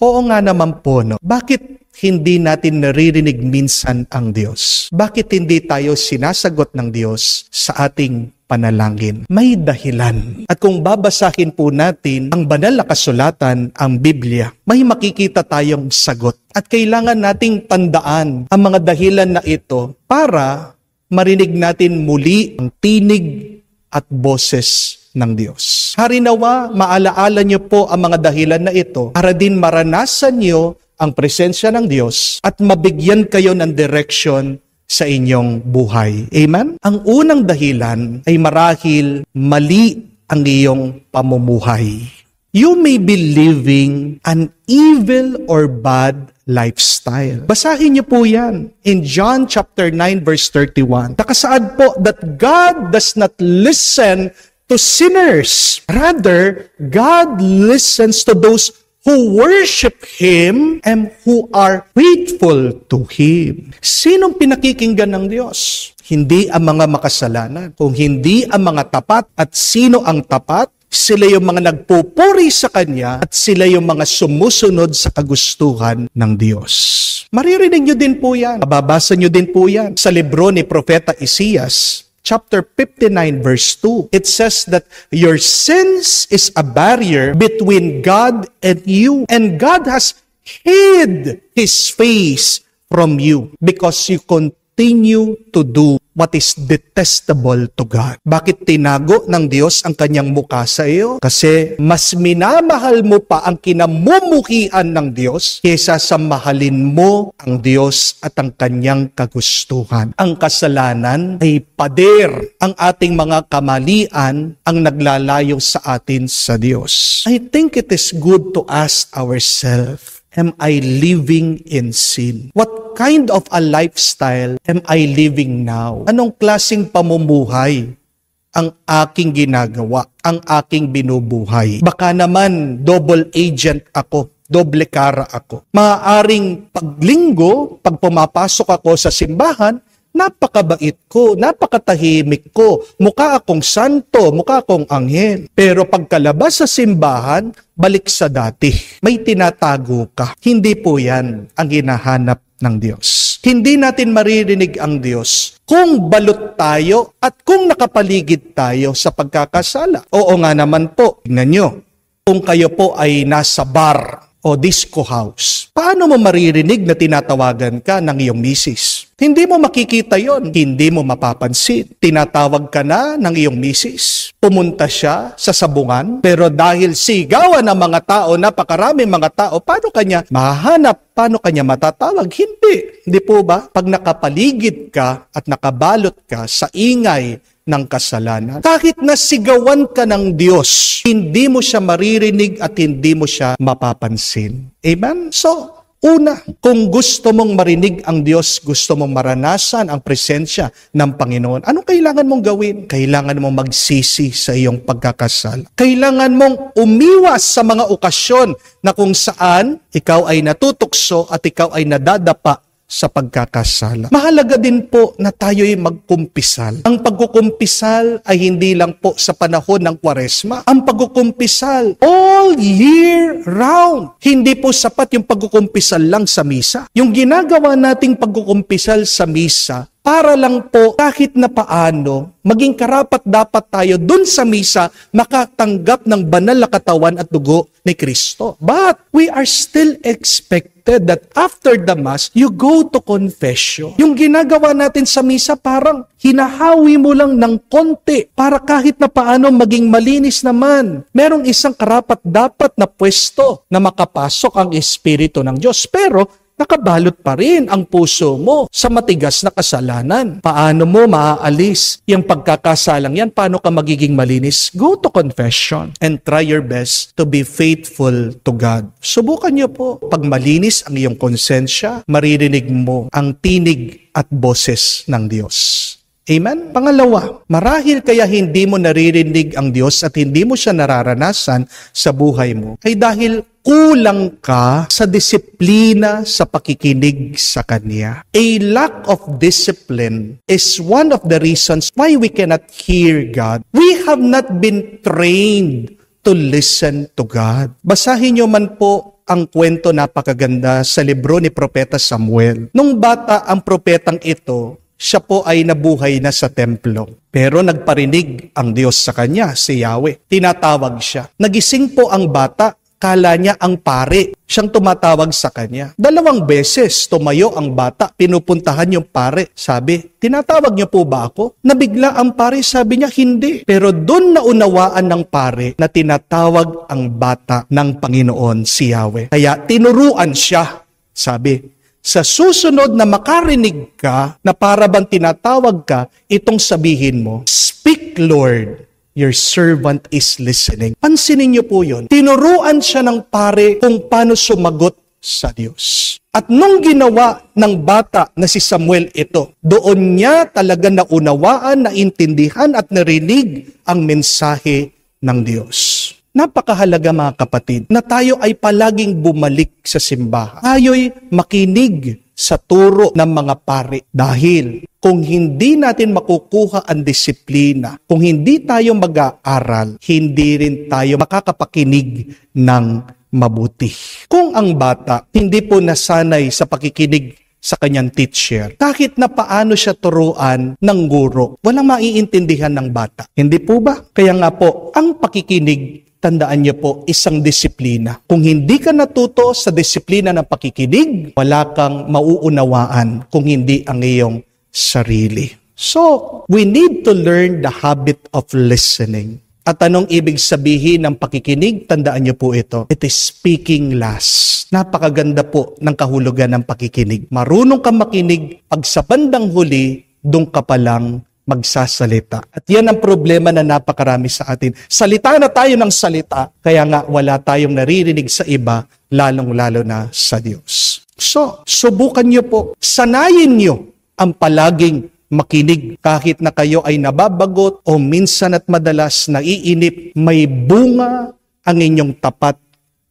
Oo nga naman po, no? Bakit hindi natin naririnig minsan ang Diyos? Bakit hindi tayo sinasagot ng Diyos sa ating panalangin? May dahilan. At kung babasahin po natin ang banal na kasulatan, ang Biblia, may makikita tayong sagot. At kailangan nating tandaan ang mga dahilan na ito para marinig natin muli ang tinig at boses ng Diyos. Harinawa, maalaala niyo po ang mga dahilan na ito para din maranasan niyo ang presensya ng Diyos at mabigyan kayo ng direction sa inyong buhay. Amen? Ang unang dahilan ay marahil mali ang iyong pamumuhay. You may be living an evil or bad lifestyle. Basahin niyo po yan in John chapter 9 verse 31. Nakasaad po that God does not listen to sinners. Rather, God listens to those who worship Him and who are faithful to Him. Sinong pinakikinggan ng Diyos? Hindi ang mga makasalanan. Kung hindi ang mga tapat, at sino ang tapat? Sila yung mga nagpupuri sa Kanya at sila yung mga sumusunod sa kagustuhan ng Diyos. Maririnig nyo din po yan. Mababasa nyo din po yan sa libro ni Propeta Isias, chapter 59 verse 2, it says that your sins is a barrier between God and you. And God has hid His face from you because you continue to do what is detestable to God. Bakit tinago ng Diyos ang kanyang mukha sa iyo? Kasi mas minamahal mo pa ang kinamumuhian ng Diyos kaysa sa mahalin mo ang Diyos at ang kanyang kagustuhan. Ang kasalanan ay pader. Ang ating mga kamalian ang naglalayo sa atin sa Diyos. I think it is good to ask ourselves, am I living in sin? What kind of a lifestyle am I living now? Anong klaseng pamumuhay ang aking ginagawa, ang aking binubuhay? Baka naman double agent ako, doble kara ako. Maaaring paglinggo, pag pumapasok ako sa simbahan, napakabait ko, napakatahimik ko, mukha akong santo, mukha akong anghel. Pero pagkalabas sa simbahan, balik sa dati. May tinatago ka. Hindi po yan ang hinahanap ng Diyos. Hindi natin maririnig ang Diyos kung balot tayo at kung nakapaligid tayo sa pagkakasala. Oo nga naman po. Tingnan nyo, kung kayo po ay nasa bar o disco house, paano mo maririnig na tinatawagan ka ng iyong misis? Hindi mo makikita yon, hindi mo mapapansin. Tinatawag ka na ng iyong misis. Pumunta siya sa sabungan, pero dahil sigawan ng mga tao, napakaraming mga tao, paano kanya mahahanap? Paano kanya matatawag? Hindi. Hindi po ba? Pag nakapaligid ka at nakabalot ka sa ingay ng kasalanan. Kahit nasigawan ka ng Diyos, hindi mo siya maririnig at hindi mo siya mapapansin. Amen? So, una, kung gusto mong marinig ang Diyos, gusto mong maranasan ang presensya ng Panginoon, anong kailangan mong gawin? Kailangan mong magsisi sa iyong pagkakasala. Kailangan mong umiwas sa mga okasyon na kung saan ikaw ay natutukso at ikaw ay nadadapa sa pagkakasala. Mahalaga din po na tayo'y magkumpisal. Ang pagkukumpisal ay hindi lang po sa panahon ng Kwaresma. Ang pagkukumpisal all year round. Hindi po sapat yung pagkukumpisal lang sa misa. Yung ginagawa nating pagkukumpisal sa misa, para lang po kahit na paano, maging karapat-dapat tayo dun sa misa makatanggap ng banal na katawan at dugo ni Kristo. But we are still expected that after the Mass, you go to confession. Yung ginagawa natin sa misa parang hinahawi mo lang ng konti para kahit na paano maging malinis naman. Merong isang karapat-dapat na pwesto na makapasok ang Espiritu ng Diyos. Pero nakabalot pa rin ang puso mo sa matigas na kasalanan. Paano mo maaalis yung pagkakasalang yan? Paano ka magiging malinis? Go to confession and try your best to be faithful to God. Subukan niyo po. Pag malinis ang iyong konsensya, maririnig mo ang tinig at boses ng Diyos. Amen? Pangalawa, marahil kaya hindi mo naririnig ang Diyos at hindi mo siya nararanasan sa buhay mo ay dahil kulang ka sa disiplina sa pakikinig sa Kanya. A lack of discipline is one of the reasons why we cannot hear God. We have not been trained to listen to God. Basahin niyo man po ang kwento napakaganda sa libro ni Propeta Samuel. Nung bata ang propetang ito, siya po ay nabuhay na sa templo. Pero nagparinig ang Diyos sa kanya, si Yahweh. Tinatawag siya. Nagising po ang bata, kala niya ang pare. Siyang tumatawag sa kanya. 2 beses tumayo ang bata, pinupuntahan yung pare. Sabi, tinatawag niyo po ba ako? Nabigla ang pare, sabi niya, hindi. Pero doon naunawaan ng pare na tinatawag ang bata ng Panginoon, si Yahweh. Kaya tinuruan siya. Sabi, sa susunod na makarinig ka, na para bang tinatawag ka, itong sabihin mo, "Speak, Lord, your servant is listening." Pansinin niyo po yun. Tinuruan siya ng pare kung paano sumagot sa Diyos. At nung ginawa ng bata na si Samuel ito, doon niya talaga naunawaan, naintindihan at narinig ang mensahe ng Diyos. Napakahalaga mga kapatid na tayo ay palaging bumalik sa simbahan. Tayo'y makinig sa turo ng mga pari. Dahil kung hindi natin makukuha ang disiplina, kung hindi tayo mag-aaral, hindi rin tayo makakapakinig ng mabuti. Kung ang bata hindi po nasanay sa pakikinig sa kanyang teacher, kahit na paano siya turuan ng guro, walang maiintindihan ng bata. Hindi po ba? Kaya nga po, ang pakikinig, tandaan niyo po, isang disiplina. Kung hindi ka natuto sa disiplina ng pakikinig, wala kang mauunawaan kung hindi ang iyong sarili. So, we need to learn the habit of listening. At anong ibig sabihin ng pakikinig? Tandaan niyo po ito. It is speaking last. Napakaganda po ng kahulugan ng pakikinig. Marunong kang makinig, pag sa bandang huli, doon ka palang magsasalita. At yan ang problema na napakarami sa atin. Salita na tayo ng salita, kaya nga wala tayong naririnig sa iba, lalong-lalo na sa Diyos. So, subukan niyo po, sanayin niyo ang palaging makinig kahit na kayo ay nababagot o minsan at madalas naiinip, may bunga ang inyong tapat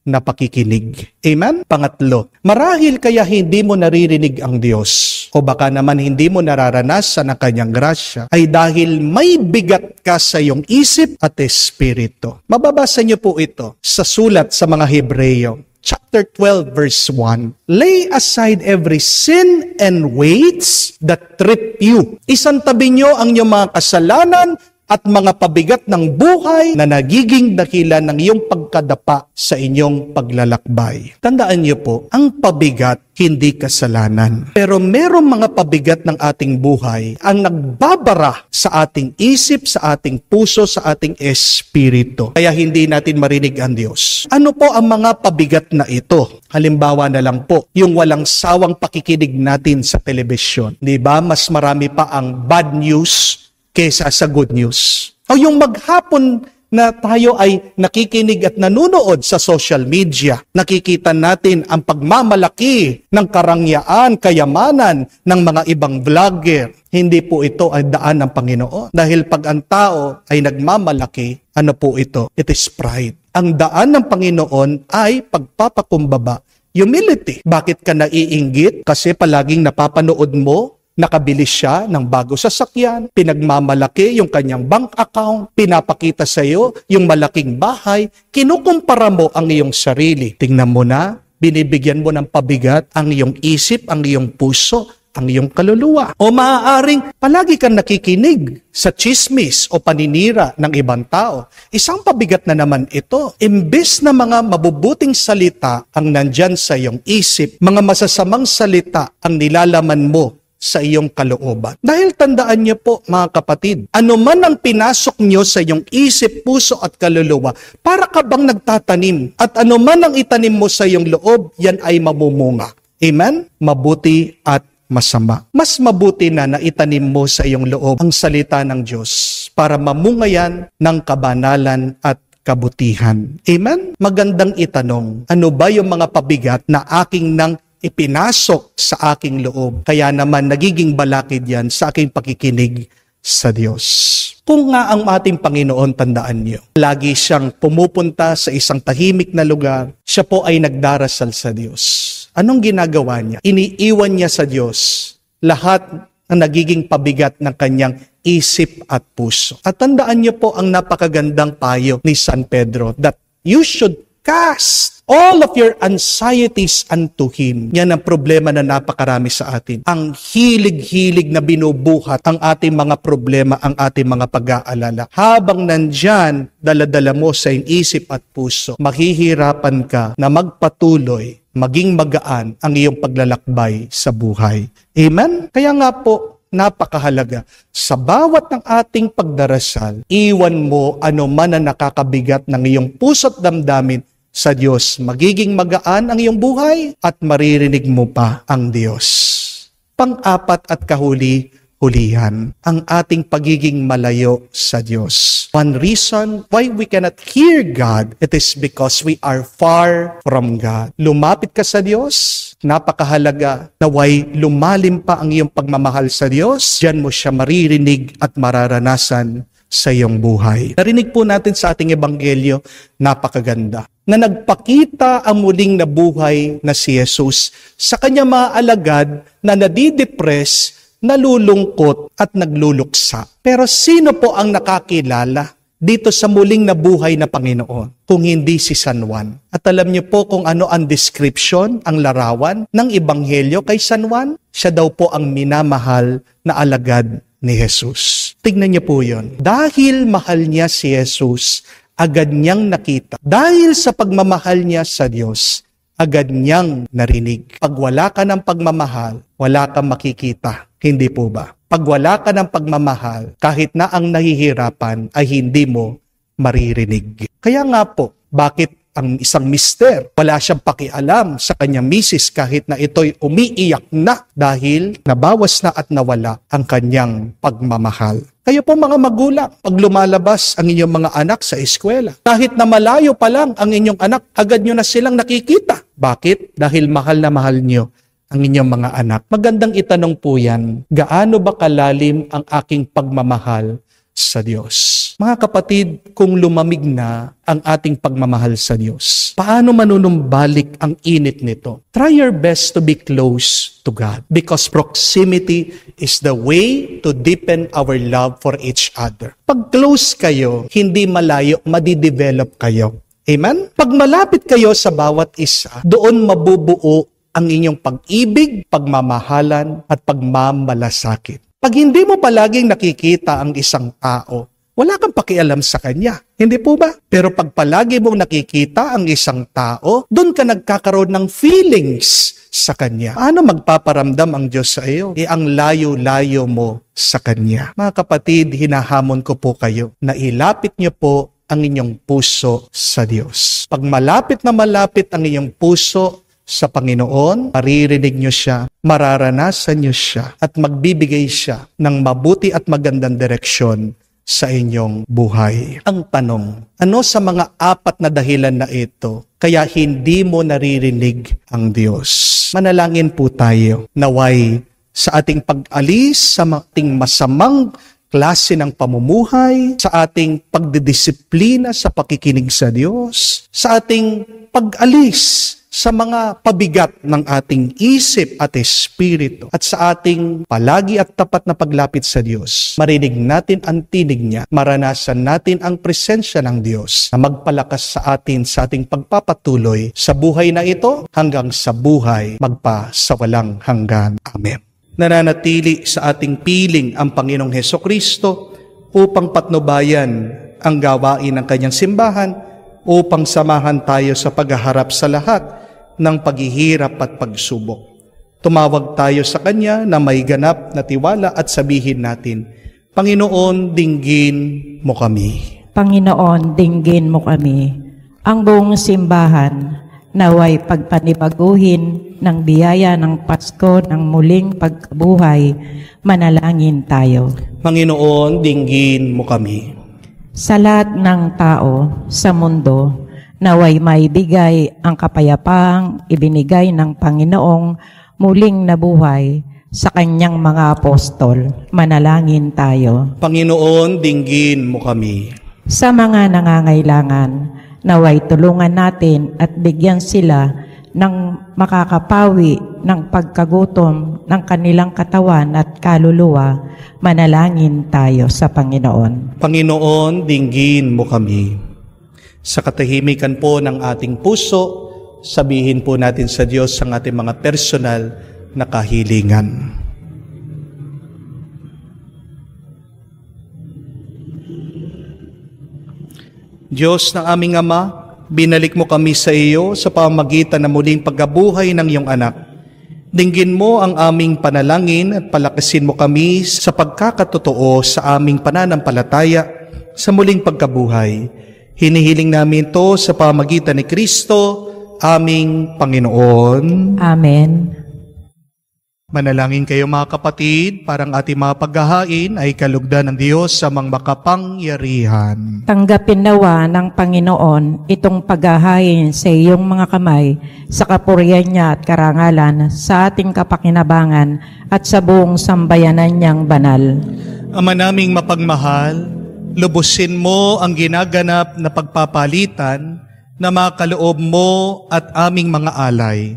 na pakikinig. Amen? Pangatlo, marahil kaya hindi mo naririnig ang Diyos o baka naman hindi mo nararanasan ang kanyang grasya ay dahil may bigat ka sa iyong isip at espiritu. Mababasa niyo po ito sa sulat sa mga Hebreyo, chapter 12, verse 1. Lay aside every sin and weights that trip you. Isantabi niyo ang iyong mga kasalanan at mga pabigat ng buhay na nagiging dahilan ng iyong pagkadapa sa inyong paglalakbay. Tandaan niyo po, ang pabigat hindi kasalanan. Pero merong mga pabigat ng ating buhay ang nagbabara sa ating isip, sa ating puso, sa ating espiritu. Kaya hindi natin marinig ang Diyos. Ano po ang mga pabigat na ito? Halimbawa na lang po, yung walang sawang pakikinig natin sa telebisyon. Di ba? Mas marami pa ang bad news kesa sa good news. O yung maghapon na tayo ay nakikinig at nanonood sa social media, nakikita natin ang pagmamalaki ng karangyaan, kayamanan ng mga ibang vlogger. Hindi po ito ay daan ng Panginoon. Dahil pag ang tao ay nagmamalaki, ano po ito? It is pride. Ang daan ng Panginoon ay pagpapakumbaba, humility. Bakit ka naiinggit? Kasi palaging napapanood mo, nakabili siya ng bago sasakyan, pinagmamalaki yung kanyang bank account, pinapakita sa iyo yung malaking bahay, kinukumpara mo ang iyong sarili. Tingnan mo na, binibigyan mo ng pabigat ang iyong isip, ang iyong puso, ang iyong kaluluwa. O maaaring palagi kang nakikinig sa chismis o paninira ng ibang tao. Isang pabigat na naman ito. Imbes na mga mabubuting salita ang nandyan sa iyong isip, mga masasamang salita ang nilalaman mo sa iyong kalooban. Dahil tandaan niyo po mga kapatid, ano man ang pinasok niyo sa iyong isip, puso at kaluluwa, para ka bang nagtatanim. At ano man ang itanim mo sa iyong loob, yan ay mamumunga. Amen? Mabuti at masama. Mas mabuti na itanim mo sa iyong loob ang salita ng Diyos para mamunga yan ng kabanalan at kabutihan. Amen? Magandang itanong, ano ba yung mga pabigat na aking nang ipinasok sa aking loob? Kaya naman nagiging balakid yan sa aking pakikinig sa Diyos. Kung nga ang ating Panginoon, tandaan niyo, lagi siyang pumupunta sa isang tahimik na lugar, siya po ay nagdarasal sa Diyos. Anong ginagawa niya? Iniiwan niya sa Diyos lahat ng nagiging pabigat ng kanyang isip at puso. At tandaan niyo po ang napakagandang payo ni San Pedro that you should cast all of your anxieties unto Him. Yan ang problema na napakarami sa atin. Ang hilig-hilig na binubuhat ang ating mga problema, ang ating mga pag-aalala. Habang nandyan, dala-dala mo sa iyong isip at puso, mahihirapan ka na magpatuloy, maging magaan ang iyong paglalakbay sa buhay. Amen? Kaya nga po, napakahalaga. Sa bawat ng ating pagdarasal, iwan mo ano man na nakakabigat ng iyong puso't damdamin sa Diyos. Magiging magaan ang iyong buhay at maririnig mo pa ang Diyos. Pang-apat at kahuli-hulihan, ang ating pagiging malayo sa Diyos. One reason why we cannot hear God, it is because we are far from God. Lumapit ka sa Diyos, napakahalaga na way lumalim pa ang iyong pagmamahal sa Diyos. Diyan mo siya maririnig at mararanasan sa iyong buhay. Narinig po natin sa ating ebanghelyo, napakaganda, na nagpakita ang muling nabuhay na si Jesus sa kanyang mga alagad na nadidepress, nalulungkot at nagluluksa. Pero sino po ang nakakilala dito sa muling nabuhay na Panginoon kung hindi si San Juan? At alam niyo po kung ano ang description, ang larawan ng ebanghelyo kay San Juan? Siya daw po ang minamahal na alagad ni Jesus. Tignan niyo po yun. Dahil mahal niya si Jesus, agad niyang nakita. Dahil sa pagmamahal niya sa Diyos, agad niyang narinig. Pag wala ka ng pagmamahal, wala kang makikita. Hindi po ba? Pag wala ka ng pagmamahal, kahit na ang nahihirapan ay hindi mo maririnig. Kaya nga po, bakit ang isang mister, wala siyang pakialam sa kanyang misis kahit na ito'y umiiyak na dahil nabawas na at nawala ang kanyang pagmamahal. Kayo po mga magulang, pag lumalabas ang inyong mga anak sa eskwela, kahit na malayo pa lang ang inyong anak, agad nyo na silang nakikita. Bakit? Dahil mahal na mahal nyo ang inyong mga anak. Magandang itanong po yan, gaano ba kalalim ang aking pagmamahal sa Diyos? Mga kapatid, kung lumamig na ang ating pagmamahal sa Diyos, paano manunumbalik ang init nito? Try your best to be close to God because proximity is the way to deepen our love for each other. Pag close kayo, hindi malayo, madidevelop kayo. Amen? Pag malapit kayo sa bawat isa, doon mabubuo ang inyong pag-ibig, pagmamahalan at pagmamalasakit. Pag hindi mo palaging nakikita ang isang tao, wala kang pakialam sa kanya. Hindi po ba? Pero pag palagi mong nakikita ang isang tao, doon ka nagkakaroon ng feelings sa kanya. Paano magpaparamdam ang Diyos sa iyo? Ang layo-layo mo sa kanya. Mga kapatid, hinahamon ko po kayo na ilapit niyo po ang inyong puso sa Diyos. Pag malapit na malapit ang inyong puso sa Panginoon, maririnig nyo siya, mararanasan nyo siya, at magbibigay siya ng mabuti at magandang direksyon sa inyong buhay. Ang tanong, ano sa mga 4 na dahilan na ito kaya hindi mo naririnig ang Diyos? Manalangin po tayo, naway sa ating pag-alis sa ating masamang klase ng pamumuhay, sa ating pagdidisiplina sa pakikinig sa Diyos, sa ating pag-alis sa mga pabigat ng ating isip at espiritu, at sa ating palagi at tapat na paglapit sa Diyos. Marinig natin ang tinig niya, maranasan natin ang presensya ng Diyos na magpalakas sa atin sa ating pagpapatuloy sa buhay na ito hanggang sa buhay magpasawalang hanggan. Amen. Nananatili sa ating piling ang Panginoong Hesukristo upang patnubayan ang gawain ng kanyang simbahan, upang samahan tayo sa paghaharap sa lahat ng paghihirap at pagsubok. Tumawag tayo sa Kanya na may ganap na tiwala at sabihin natin, Panginoon, dinggin mo kami. Panginoon, dinggin mo kami. Ang buong simbahan naway pagpanibaguhin ng biyaya ng Pasko ng muling pagkabuhay, manalangin tayo. Panginoon, dinggin mo kami. Sa lahat ng tao sa mundo, naway maibigay ang kapayapaang ibinigay ng Panginoong muling nabuhay sa kanyang mga apostol. Manalangin tayo. Panginoon, dinggin mo kami. Sa mga nangangailangan, naway tulungan natin at bigyan sila ng makakapawi ng pagkagutom ng kanilang katawan at kaluluwa. Manalangin tayo sa Panginoon. Panginoon, dinggin mo kami. Sa katahimikan po ng ating puso, sabihin po natin sa Diyos ang ating mga personal na kahilingan. Diyos ng aming Ama, binalik mo kami sa iyo sa pamamagitan ng muling pagkabuhay ng iyong anak. Dinggin mo ang aming panalangin at palakasin mo kami sa pagkakatotoo sa aming pananampalataya sa muling pagkabuhay. Hinihiling namin ito sa pamamagitan ni Kristo, aming Panginoon. Amen. Manalangin kayo mga kapatid, parang ating mga paghahain ay kalugdan ng Diyos sa mga makapangyarihan. Tanggapin nawa ng Panginoon itong paghahain sa iyong mga kamay, sa kapurihan niya at karangalan, sa ating kapakinabangan at sa buong sambayanan niyang banal. Ama naming mapagmahal, lubusin mo ang ginaganap na pagpapalitan na makaloob mo at aming mga alay,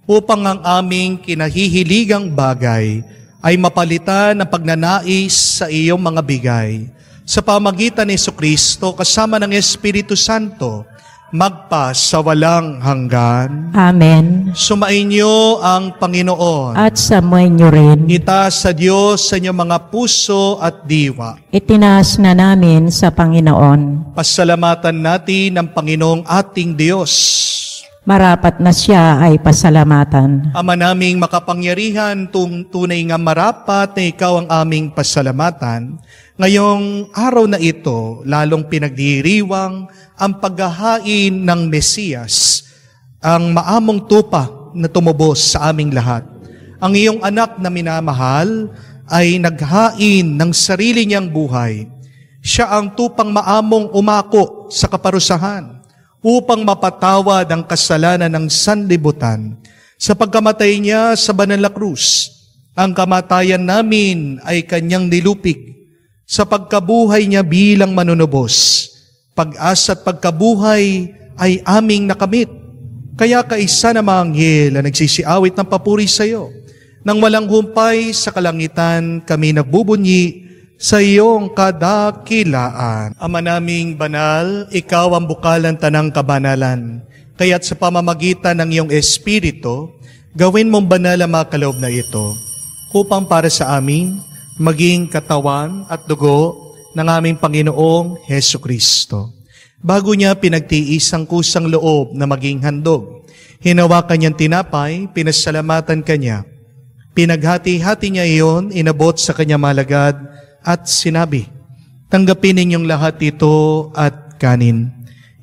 upang ang aming kinahihiligang bagay ay mapalitan ng pagnanais sa iyong mga bigay. Sa pamagitan ni Jesucristo kasama ng Espiritu Santo, magpasawalang hanggan. Amen. Sumainyo ang Panginoon. At samuhin niyo rin. Itaas sa Diyos sa inyong mga puso at diwa. Itinaas na namin sa Panginoon. Pasalamatan natin ang Panginoong ating Diyos. Marapat na siya ay pasalamatan. Ama naming makapangyarihan, tunay nga marapat na ikaw ang aming pasalamatan. Ngayong araw na ito, lalong pinagdiriwang ang paghahain ng Mesiyas, ang maamong tupa na tumubos sa aming lahat. Ang iyong anak na minamahal ay naghain ng sarili niyang buhay. Siya ang tupang maamong umako sa kaparusahan upang mapatawad ang kasalanan ng sanlibutan. Sa pagkamatay niya sa banal na krus, ang kamatayan namin ay kanyang nilupig. Sa pagkabuhay niya bilang manunubos, pag-asa at pagkabuhay ay aming nakamit. Kaya kaisa na mga anghel na nagsisiawit ng papuri sa iyo. Nang walang humpay sa kalangitan, kami nagbubunyi sa iyong kadakilaan. Ama naming banal, ikaw ang bukalan tanang kabanalan. Kaya't sa pamamagitan ng iyong Espiritu, gawin mong banal ang mga kaloob na ito, upang para sa amin, maging katawan at dugo ng aming Panginoong Hesukristo. Bago niya pinagtiis ang kusang loob na maging handog, hinawakan niyang tinapay, pinasalamatan kanya. Pinaghati-hati niya iyon, inabot sa kanya malagad, at sinabi, tanggapin ninyong lahat ito at kanin.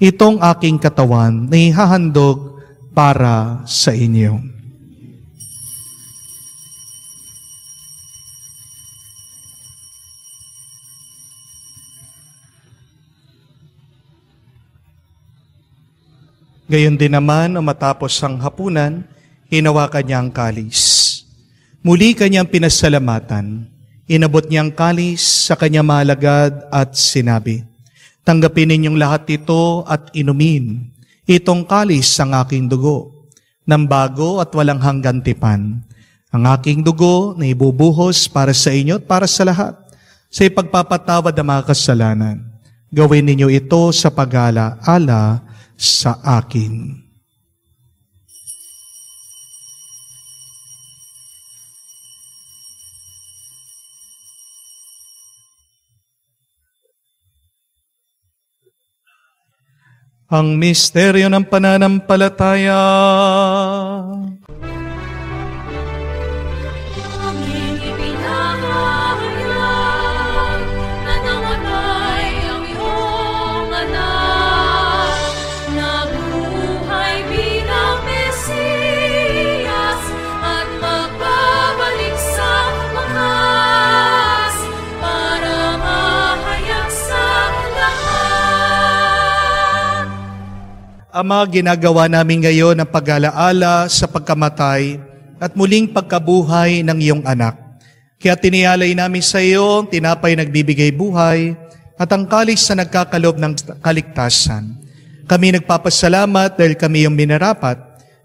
Itong aking katawan na ihahandog para sa inyo. Gayon din naman, matapos ang hapunan, hinawakan niya ang kalis. Muli kanyang pinasalamatan. Inabot niya ang kalis sa kanyang malagad at sinabi, "Tanggapin ninyong lahat ito at inumin. Itong kalis ang aking dugo, ng bago at walang hanggan tipan. Ang aking dugo na ibubuhos para sa inyo at para sa lahat, sa ipagpapatawad ng mga kasalanan. Gawin ninyo ito sa pag-alaala sa akin." Ang misteryo ng pananampalataya. Aming ipinahayag na namatay ang iyong anak, nabuhay bilang Mesiyas at magbabalik sa wakas para mahayag sa lahat. Ama, ginagawa namin ngayon ang pag-alaala sa pagkamatay at muling pagkabuhay ng iyong anak. Kaya tinialay namin sa iyo ang tinapay nagbibigay buhay at ang kalis na nagkakalob ng kaligtasan. Kami nagpapasalamat dahil kami yung minarapat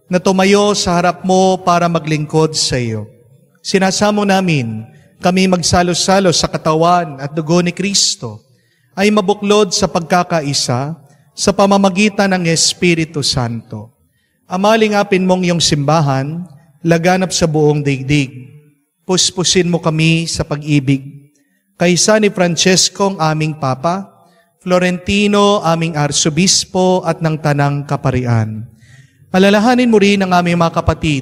na tumayo sa harap mo para maglingkod sa iyo. Sinasamo namin kami magsalo-salo sa katawan at dugo ni Kristo ay mabuklod sa pagkakaisa sa pamamagitan ng Espiritu Santo. Amalingapin mong iyong simbahan, laganap sa buong daigdig. Puspusin mo kami sa pag-ibig. Kaysa ni Francesco ang aming Papa, Florentino aming Arsobispo at ng Tanang Kaparian. Alalahanin mo rin ang aming mga kapatid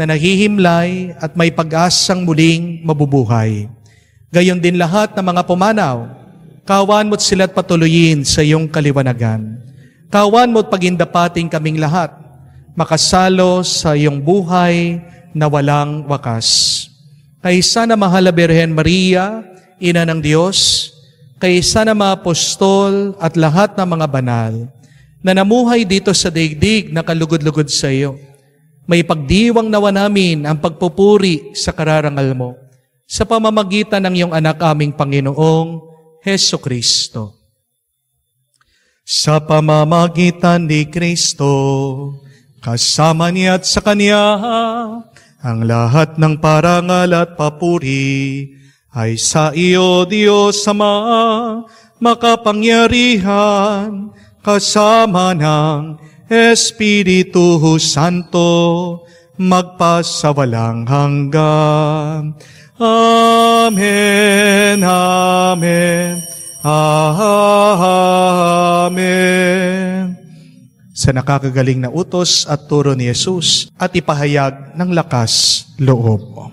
na naghihimlay at may pag-asang muling mabubuhay. Gayon din lahat ng mga pumanaw, kawan mo't sila't patuloyin sa iyong kaliwanagan. Kawan mo't pagindapating kaming lahat, makasalo sa iyong buhay na walang wakas. Kaysa na mahal na Birhen Maria, Ina ng Diyos, kaysa na mga apostol at lahat ng mga banal, na namuhay dito sa daigdig na kalugod-lugod sa iyo, may pagdiwang nawa namin ang pagpupuri sa kararangal mo, sa pamamagitan ng iyong anak aming Panginoong Heso Kristo. Sa pamamagitan ni Kristo, kasama niya at sa Kanya, ang lahat ng parangal at papuri ay sa iyo, Diyos Ama, makapangyarihan, kasama ng Espiritu Santo, magpasawalang hanggan. Amen, amen, amen. Sa nakakagaling na utos at turo ni Jesus at ipahayag ng lakas loob.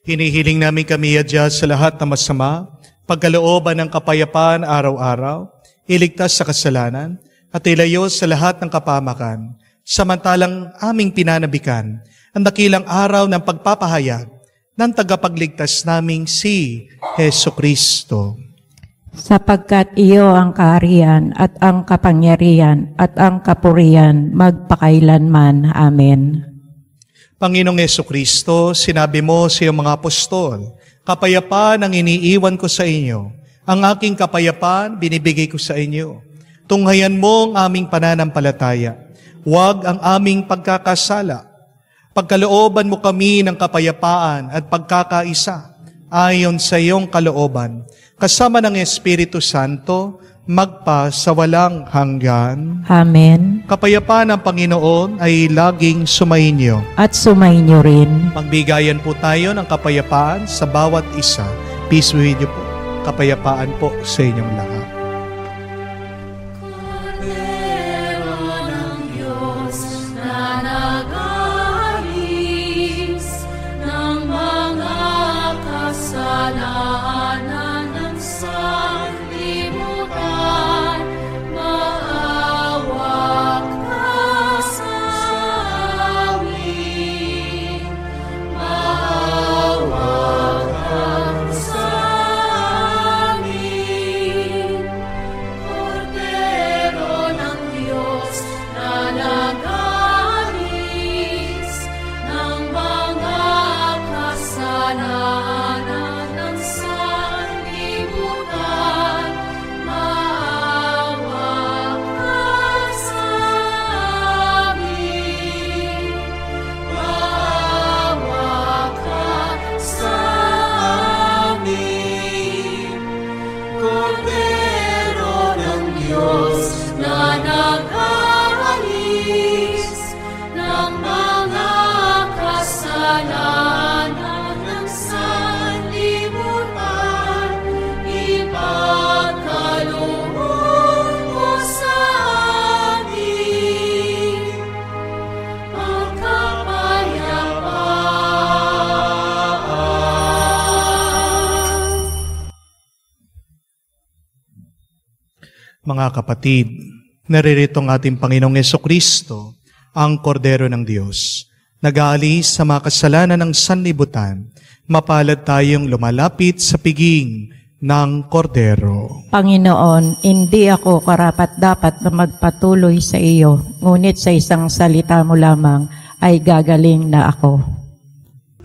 Hinihiling namin kami adya sa lahat na masama, pagkalooban ng kapayapaan araw-araw, iligtas sa kasalanan, at ilayo sa lahat ng kapamakan, samantalang aming pinanabikan ang dakilang araw ng pagpapahayag ng tagapagligtas naming si Heso Kristo. Sapagkat iyo ang kaharian at ang kapangyarihan at ang kapurihan magpakailanman. Amen. Panginoong Heso Kristo, sinabi mo sa iyong mga apostol, kapayapaan ang iniiwan ko sa inyo. Ang aking kapayapaan binibigay ko sa inyo. Tunghayan mo ang aming pananampalataya. Huwag ang aming pagkakasala. Pagkalooban mo kami ng kapayapaan at pagkakaisa ayon sa iyong kalooban, kasama ng Espiritu Santo, magpa sa walang hanggan. Amen. Kapayapaan ng Panginoon ay laging sumainyo. At sumainyo rin. Magbigayan po tayo ng kapayapaan sa bawat isa. Peace be with you po. Kapayapaan po sa inyong lahat. Kordero ng Diyos na nag-aalis ng mga kasalanan ng sanlibutan, maawa ka sa Mga kapatid, naririto ang ating Panginoong Jesucristo, ang Kordero ng Diyos. Nag-aalis sa mga kasalanan ng sanlibutan, mapalad tayong lumalapit sa piging ng Kordero. Panginoon, hindi ako karapat-dapat na magpatuloy sa iyo, ngunit sa isang salita mo lamang ay gagaling na ako.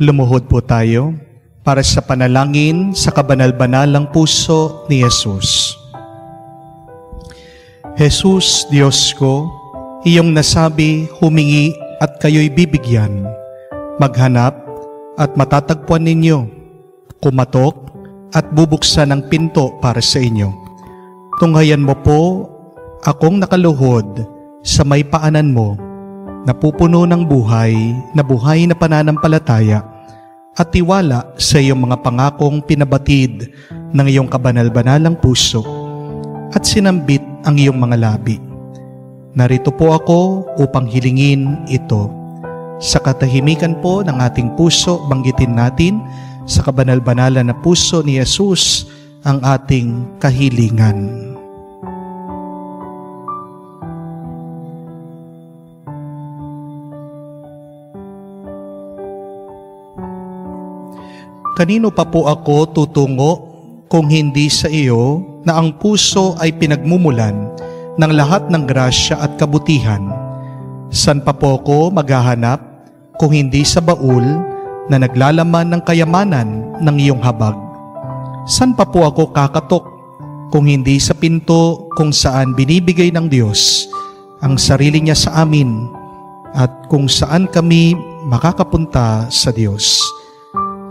Lumuhod po tayo para sa panalangin sa kabanal-banalang puso ni Jesus. Jesus, Diyos ko, iyong nasabi, humingi at kayo'y bibigyan. Maghanap at matatagpuan ninyo. Kumatok at bubuksan ang pinto para sa inyo. Tunghayan mo po akong nakaluhod sa may paanan mo, napupuno ng buhay na pananampalataya at tiwala sa iyong mga pangakong pinabatid ng iyong kabanal-banalang puso at sinambit ang iyong mga labi. Narito po ako upang hilingin ito. Sa katahimikan po ng ating puso, banggitin natin sa kabanal-banalan na puso ni Jesus ang ating kahilingan. Kanino pa po ako tutungo kung hindi sa iyo na ang puso ay pinagmumulan ng lahat ng grasya at kabutihan? San pa po ako maghahanap kung hindi sa baul na naglalaman ng kayamanan ng iyong habag? San pa po ako kakatok kung hindi sa pinto kung saan binibigay ng Diyos ang sarili niya sa amin at kung saan kami makakapunta sa Diyos?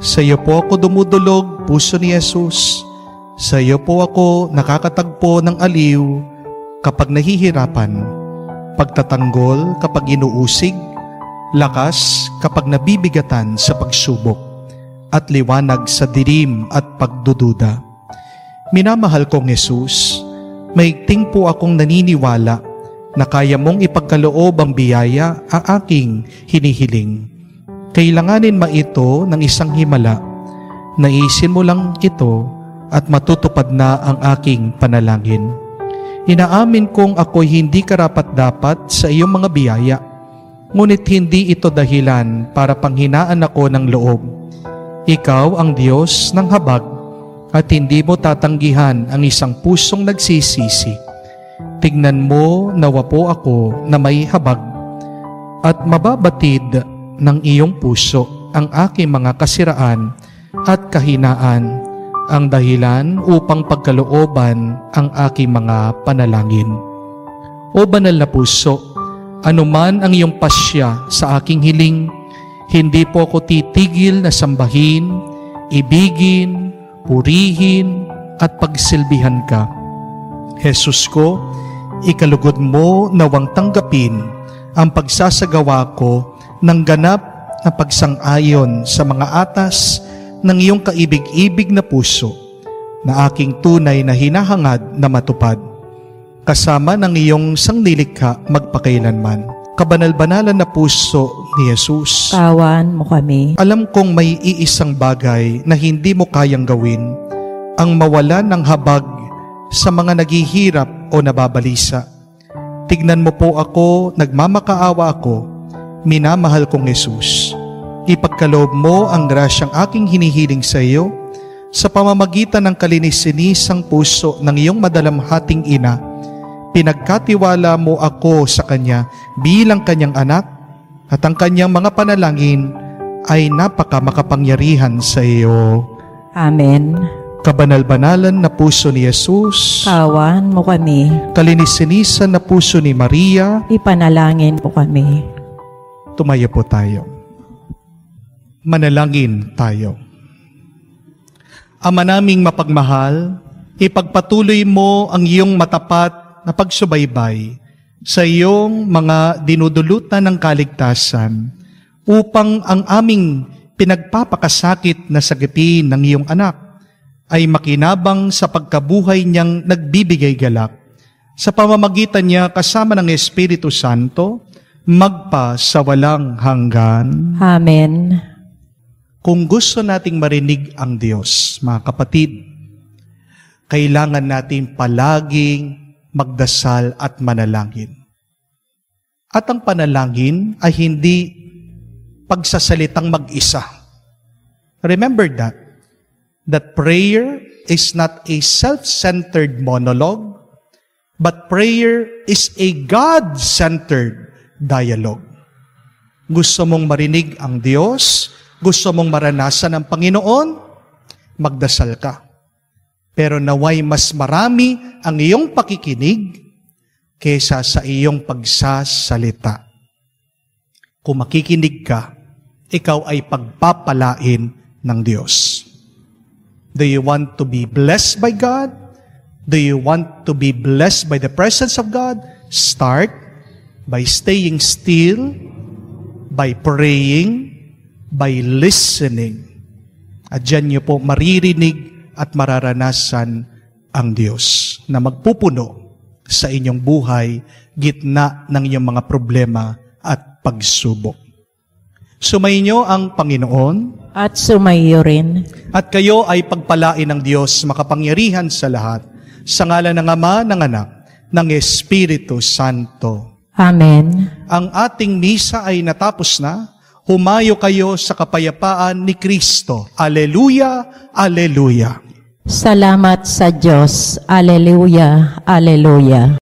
Sa iyo po ako dumudulog, puso ni Jesus. Sa iyo po ako nakakatagpo ng aliw kapag nahihirapan, pagtatanggol kapag inuusig, lakas kapag nabibigatan sa pagsubok, at liwanag sa dilim at pagdududa. Minamahal kong Jesus, maigting po akong naniniwala na kaya mong ipagkaloob ang biyaya ang aking hinihiling. Kailanganin ito ng isang himala, naisin mo lang ito at matutupad na ang aking panalangin. Inaamin kong ako'y hindi karapat-dapat sa iyong mga biyaya, ngunit hindi ito dahilan para panghinaan ako ng loob. Ikaw ang Diyos ng habag at hindi mo tatanggihan ang isang pusong nagsisisi. Tignan mo nawa po ako na may habag at mababatid ng iyong puso ang aking mga kasiraan at kahinaan, ang dahilan upang pagkalooban ang aking mga panalangin. O banal na puso, anuman ang iyong pasya sa aking hiling, hindi po ako titigil na sambahin, ibigin, purihin, at pagsilbihan ka. Jesus ko, ikalugod mo nawang tanggapin ang pagsasagawa ko ng ganap na pagsang-ayon sa mga atas ng iyong kaibig-ibig na puso na aking tunay na hinahangad na matupad, kasama ng iyong sanglilikha magpakailanman. Kabanal-banalan na puso ni Jesus, Tawan mo kami. alam kong may iisang bagay na hindi mo kayang gawin, ang mawalan ng habag sa mga naghihirap o nababalisa. Tignan mo po ako, nagmamakaawa ako, minamahal kong Jesus. Ipagkaloob mo ang grasyang aking hinihiling sa iyo sa pamamagitan ng kalinis-sinisang puso ng iyong madalamhating ina. Pinagkatiwala mo ako sa Kanya bilang Kanyang anak at ang Kanyang mga panalangin ay napakamakapangyarihan sa iyo. Amen. Kabanal-banalan na puso ni Jesus, Tawan mo kami. kalinis-sinisan na puso ni Maria, Ipanalangin po kami. tumayo po tayo. Manalangin tayo. Ama naming mapagmahal, ipagpatuloy mo ang iyong matapat na pagsubaybay sa iyong mga dinudulutan ng kaligtasan upang ang aming pinagpapakasakit na sagipin ng iyong anak ay makinabang sa pagkabuhay niyang nagbibigay galak. Sa pamamagitan niya kasama ng Espiritu Santo, magpa sa walang hanggan. Amen. Kung gusto nating marinig ang Diyos, mga kapatid, kailangan natin palaging magdasal at manalangin. At ang panalangin ay hindi pagsasalitang mag-isa. Remember that prayer is not a self-centered monologue, but prayer is a God-centered dialogue. Gusto mong marinig ang Diyos, gusto mong maranasan ang Panginoon, magdasal ka. Pero naway mas marami ang iyong pakikinig kaysa sa iyong pagsasalita. Kung makikinig ka, ikaw ay pagpapalain ng Diyos. Do you want to be blessed by God? Do you want to be blessed by the presence of God? Start by staying still, by praying, by listening. At dyan niyo po maririnig at mararanasan ang Diyos na magpupuno sa inyong buhay gitna ng inyong mga problema at pagsubok. Sumainyo ang Panginoon At sumayo rin. at kayo ay pagpalain ng Diyos makapangyarihan sa lahat sa ngalan ng Ama, ng Anak, ng Espiritu Santo. Amen. Ang ating misa ay natapos na. Humayo kayo sa kapayapaan ni Kristo. Aleluya, aleluya. Salamat sa Diyos. Aleluya, aleluya.